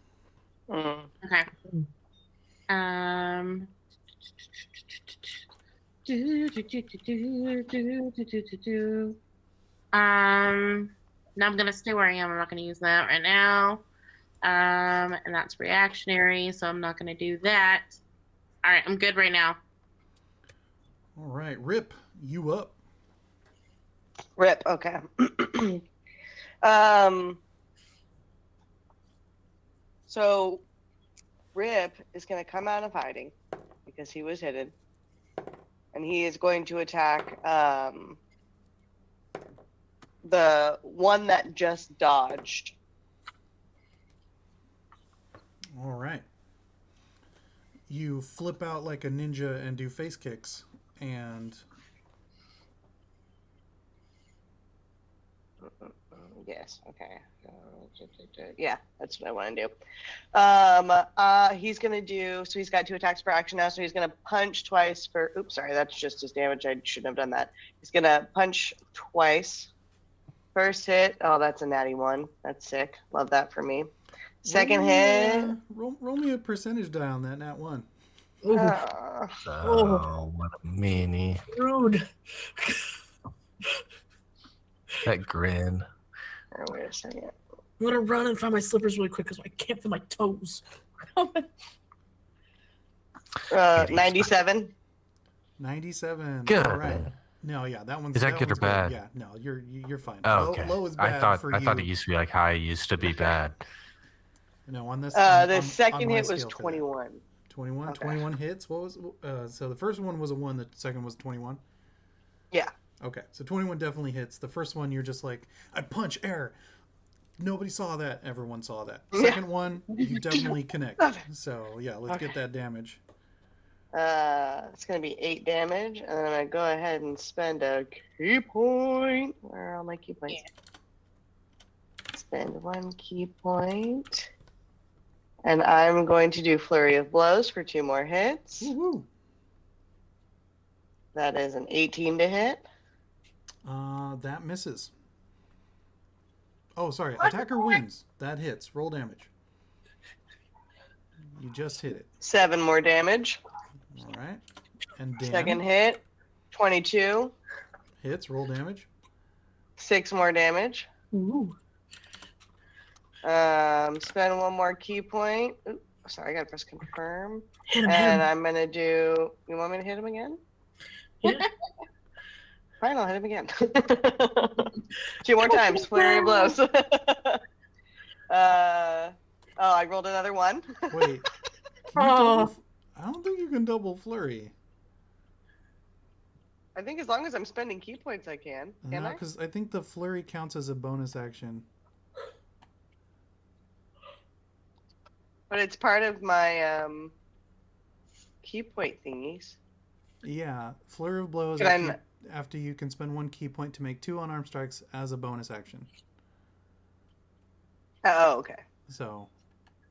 Okay. Now I'm gonna stay where I am. I'm not gonna use that right now. And that's reactionary, so I'm not gonna do that. All right, I'm good right now. All right, Rip, you up? Rip. Okay. So Rip is going to come out of hiding because he was hidden, and he is going to attack the one that just dodged. All right. You flip out like a ninja and do face kicks, and Yes. Okay. Yeah, that's what I want to do. He's gonna do. So he's got 2 attacks per action now. So he's gonna punch twice for. Oops, sorry, that's just his damage. I shouldn't have done that. He's gonna punch twice. First hit. Oh, that's a natty 1. That's sick. Love that for me. Second hit. Roll me a percentage die on that nat 1. Oh, what a meanie. Rude. That grin. Oh, wait a second. I'm gonna run and find my slippers really quick because I can't feel my toes. 97. 97. Good. All right. No, yeah, that one's. Is that good or one's bad? Yeah, no, you're fine. Oh, okay. Low is bad I thought for you. it used to be like high used to be bad. No, on this. The second hit was 21. 21. Okay. 21 hits. What was? So the first one was a 1. The second was 21. Yeah. Okay, so 21 definitely hits. The first one, you're just like, I punch air. Nobody saw that. Everyone saw that. Second one, you definitely connect. So yeah, let's get that damage. It's gonna be 8 damage, and then I'm gonna go ahead and spend a key point. Where are all my key points? Spend 1 key point, and I'm going to do flurry of blows for 2 more hits. Woo-hoo. That is an 18 to hit. That misses. Oh, sorry. Attacker wins. That hits. Roll damage. You just hit it. 7 more damage. All right. And Dan Second hit, 22. hits. Roll damage. 6 more damage. Ooh. Spend 1 more key point. Ooh, sorry, I gotta press confirm. Hit him, And I'm gonna do. You want me to hit him again? Yeah. Fine, I'll hit him again. 2 more times. Flurry of blows. I rolled another 1. Wait. I don't think you can double flurry. I think as long as I'm spending key points, I can. Can No, I? because I think the flurry counts as a bonus action. But it's part of my key point thingies. Yeah, flurry of blows Can after you can spend 1 key point to make 2 unarmed strikes as a bonus action. Oh, okay. So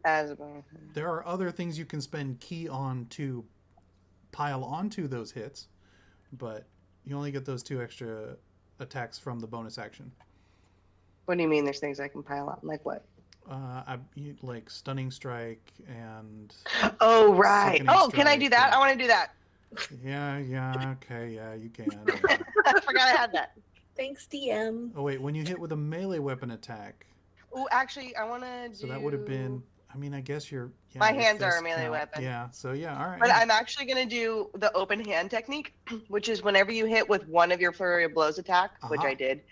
As a bonus. there are other things you can spend key on to pile onto those hits, but you only get those 2 extra attacks from the bonus action. What do you mean? There's things I can pile on? Like what? Like stunning strike and Oh right. Sickening Oh, can I do strike that? and- I want to do that. okay, yeah, you can. I forgot I had that. Thanks, DM. Oh wait, when you hit with a melee weapon attack, Oh, actually, I want to do... So that would have been. I mean, I guess your My your hands are a fists melee count. weapon. Yeah. So yeah. All right. But yeah. I'm actually going to do the open hand technique, which is whenever you hit with one of your flurry of blows attack, which I did,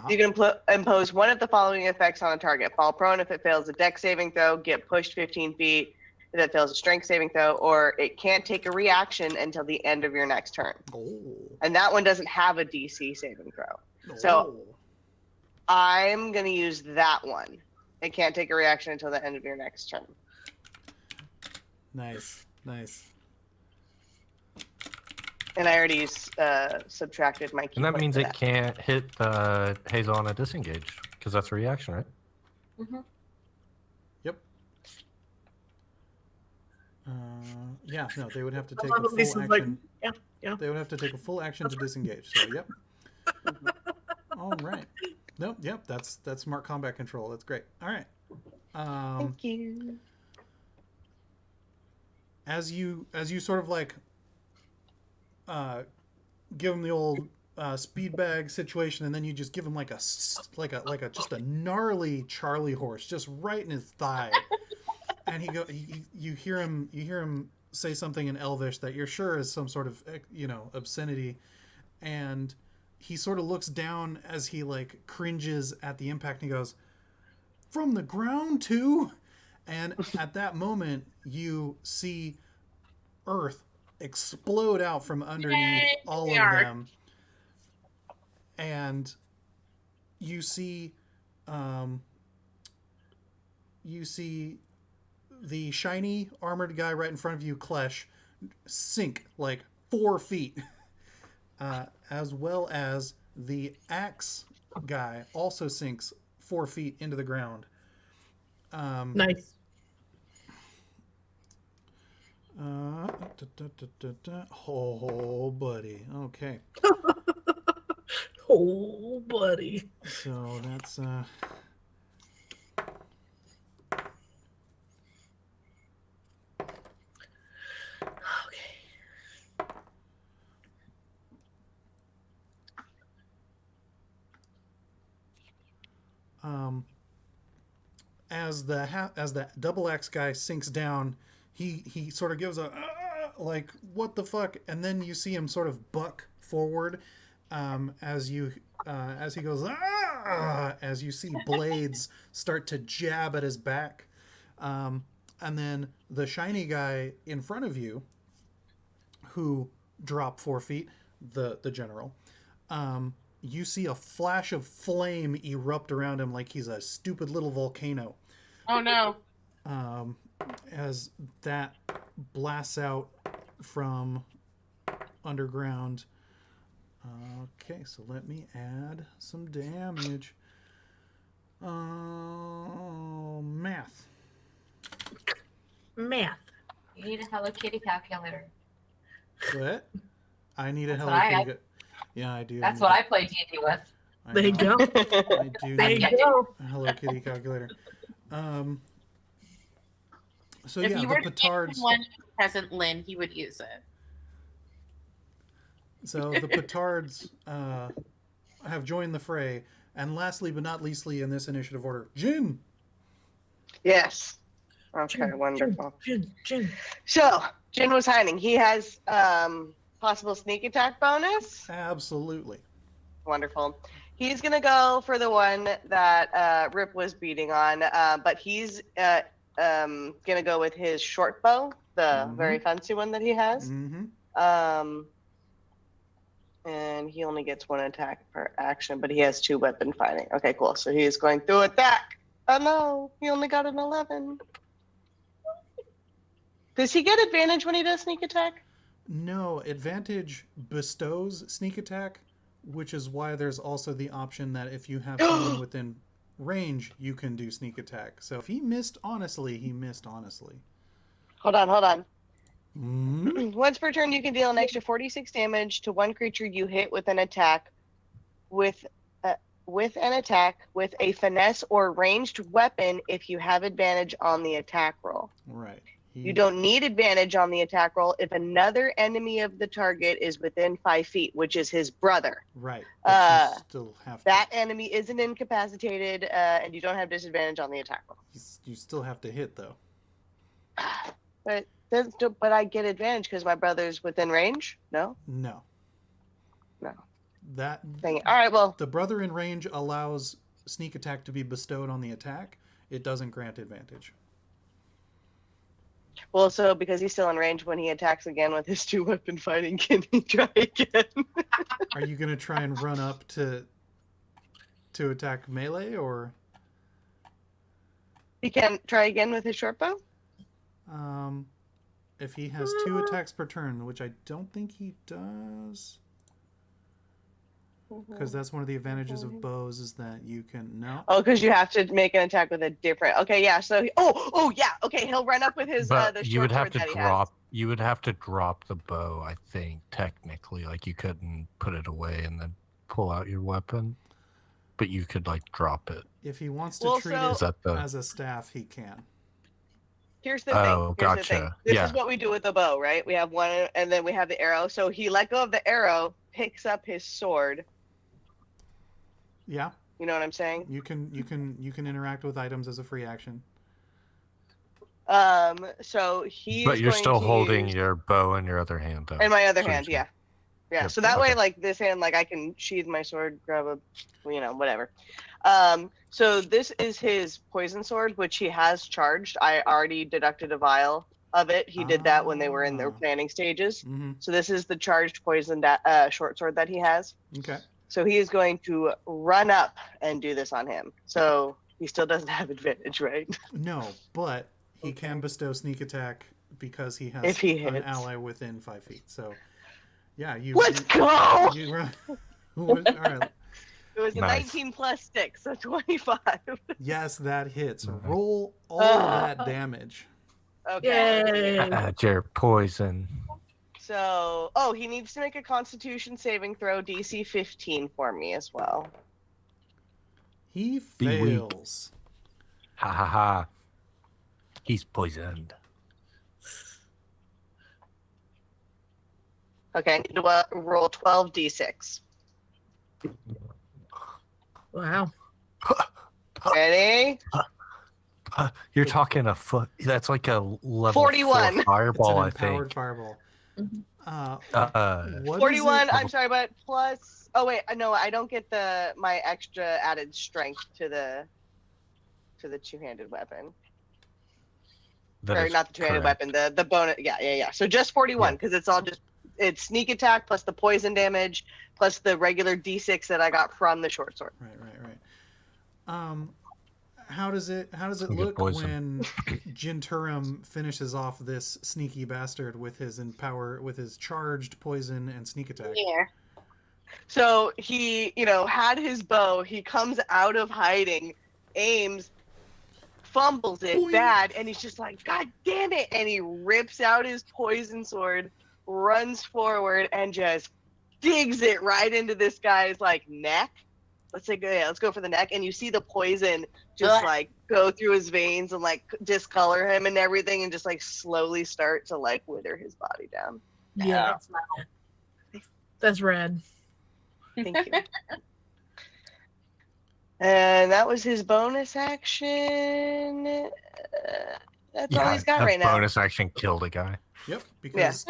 you can impose one of the following effects on a target. Fall prone if it fails a dex saving throw, get pushed 15 feet if it fails a strength saving throw, or it can't take a reaction until the end of your next turn. Oh. And that one doesn't have a DC saving throw. Oh. So I'm going to use that one. It can't take a reaction until the end of your next turn. Nice. Nice. And I already subtracted my key And that point means for it can't hit Hazel on a disengage because that's a reaction, right? Mhm. Yep. Yeah. No, they would have to I take love a it, Lisa's full like, action. yeah. They would have to take a full action to disengage. So yep. All right. Nope. Yep. That's smart combat control. That's great. All right. Thank you. As you sort of like give him the old speed bag situation, and then you just give him like a just a gnarly Charlie horse just right in his thigh, and you hear him say something in Elvish that you're sure is some sort of obscenity, and he sort of looks down as he like cringes at the impact, and he goes, "From the ground too?" And at that moment, you see Earth explode out from underneath all of them, and you see the shiny armored guy right in front of you, Klesh, sink like 4 feet, as well as the axe guy also sinks 4 feet into the ground. Nice. Oh, buddy. Okay. Oh, buddy. So that's Okay. as the double axe guy sinks down, he sort of gives a like what the fuck, and then you see him sort of buck forward as he goes as you see blades start to jab at his back, and then the shiny guy in front of you, who dropped 4 feet, the general, you see a flash of flame erupt around him like he's a stupid little volcano. Oh no. As that blasts out from underground. Okay, so let me add some damage. Math. Math. You need a Hello Kitty calculator. What? I need a That's Hello what I Kitty. have. Yeah, I do. That's what I play D&D with. There you go. I do There need you go. a Hello Kitty calculator. So If yeah, you the were to give him petards. one present Lynn, he would use it. So the petards have joined the fray, and lastly but not leastly in this initiative order, Jin. Yes. Okay, wonderful. Jin. So, Jin was hiding. He has possible sneak attack bonus. Absolutely. Wonderful. He's going to go for the one that Rip was beating on, but he's going to go with his short bow, the very fancy one that he has. Mm-hmm. And he only gets 1 attack per action, but he has 2 weapon fighting. Okay, cool. So he is going through attack. Oh no, he only got an 11. Does he get advantage when he does sneak attack? No, advantage bestows sneak attack, which is why there's also the option that if you have someone within range, you can do sneak attack. So if he missed honestly, he missed honestly. Hold on. Mm-hmm. Once per turn, you can deal an extra 46 damage to one creature you hit with an attack with a finesse or ranged weapon if you have advantage on the attack roll. Right. You don't need advantage on the attack roll if another enemy of the target is within 5 feet, which is his brother. Right. But you still have that enemy isn't incapacitated, and you don't have disadvantage on the attack roll. You still have to hit, though. But I get advantage because my brother's within range? No? No. No. That. Dang it. All right, well. The brother in range allows sneak attack to be bestowed on the attack. It doesn't grant advantage. Well, so because he's still in range, when he attacks again with his 2-weapon fighting, can he try again? Are you going to try and run up to attack melee, or? He can try again with his short bow? If he has 2 attacks per turn, which I don't think he does. Because that's one of the advantages of bows is that you can Oh, because you have to make an attack with a different. Okay, yeah. So yeah. Okay, he'll run up with his. But the you would short have sword to that he drop. You would have to drop the bow. I think technically, like you couldn't put it away and then pull out your weapon, but you could like drop it. If he wants to treat it the... as a staff, he can. Here's the thing. Here's gotcha. the thing. This is what we do with the bow, right? We have one, and then we have the arrow. So he let go of the arrow, picks up his sword. Yeah. You know what I'm saying? You can interact with items as a free action. So he's. But you're still holding your bow in your other hand, though. In my other hand, yeah. Yeah. Yep. So that way, like this hand, like I can sheathe my sword, grab a, whatever. So this is his poison sword, which he has charged. I already deducted a vial of it. He did that when they were in their planning stages. Mm-hmm. So this is the charged poison short sword that he has. Okay. So he is going to run up and do this on him. So he still doesn't have advantage, right? No, but he can bestow sneak attack because he has an ally within 5 feet. So, yeah, Let's go! You run. All right. It was a 19 plus 6, so 25. Yes, that hits. Roll all that damage. Okay. Add your poison. So, he needs to make a Constitution saving throw DC 15 for me as well. He fails. Ha ha ha. He's poisoned. Okay, I need to roll 12 D6. Wow. Ready? You're talking a foot. That's like a level 41. 4 fireball, I it's an empowered think. Fireball. 41. I'm sorry, but plus. Oh wait, no, I don't get my extra added strength to the two-handed weapon. Or not the two-handed weapon. The bonus. Yeah. So just 41 because it's sneak attack plus the poison damage plus the regular D6 that I got from the short sword. Right. How does it look when Jinturim finishes off this sneaky bastard with his charged poison and sneak attack? Yeah. So he, had his bow. He comes out of hiding, aims, fumbles it bad, and he's just like, God damn it! And he rips out his poison sword, runs forward, and just digs it right into this guy's neck. Let's go for the neck, and you see the poison just go through his veins and discolor him and everything, and just slowly start to wither his body down. Yeah, that's rad. Thank you. And that was his bonus action. That's all he's got right now. Bonus action killed a guy. Yep, because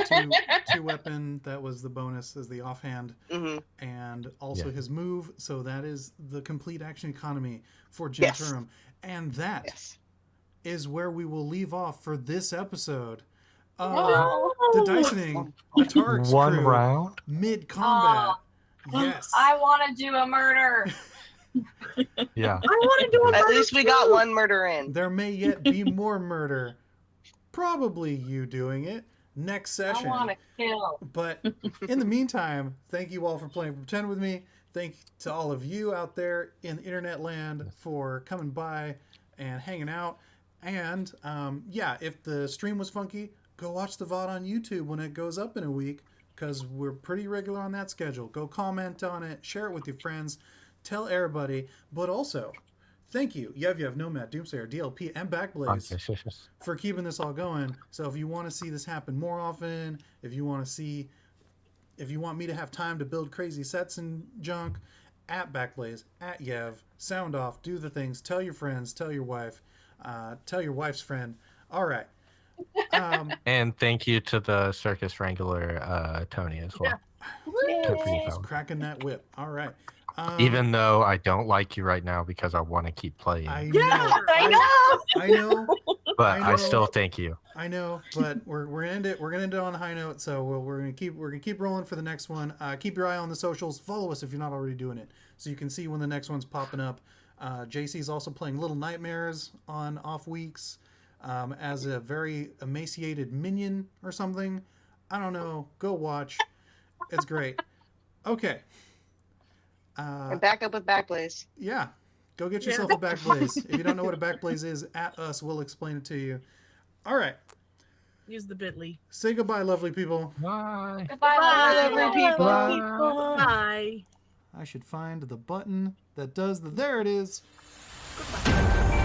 two weapon, that was the bonus as the offhand, and also his move. So that is the complete action economy for Jinturim. And that is where we will leave off for this episode of the Dicening Atarik's One crew round? mid-combat. Yes. I want to do a murder. Yeah. I want to do a murder. At least we got one murder in. There may yet be more murder. Probably you doing it next session. I want to kill. But in the meantime, thank you all for playing Pretend with me. Thank to all of you out there in internet land for coming by and hanging out. And if the stream was funky, go watch the VOD on YouTube when it goes up in a week, because we're pretty regular on that schedule. Go comment on it, share it with your friends, tell everybody. But also, thank you, Yev, Nomad, Doomsayer, DLP, and BACKBLAZE for keeping this all going. So if you want to see this happen more often, if you want me to have time to build crazy sets and junk, at BACKBLAZE, at Yev, sound off, do the things, tell your friends, tell your wife, tell your wife's friend. All right. And thank you to the circus wrangler, Tony, as well. Just cracking that whip. All right. Even though I don't like you right now because I want to keep playing. I know. I know. But I I know. still thank you. I know, but we're gonna end it. We're gonna end it on a high note. So we're gonna keep rolling for the next one. Keep your eye on the socials. Follow us if you're not already doing it, so you can see when the next one's popping up. JC's also playing Little Nightmares on off weeks as a very emaciated minion or something. I don't know. Go watch. It's great. Okay. And back up with BACKBLAZE. Yeah. Go get yourself a BACKBLAZE. If you don't know what a BACKBLAZE is, at us, we'll explain it to you. All right. Use the bit.ly. Say goodbye, lovely people. Bye. Goodbye, Bye, people. Bye. I should find the button that does the... There it is. Goodbye.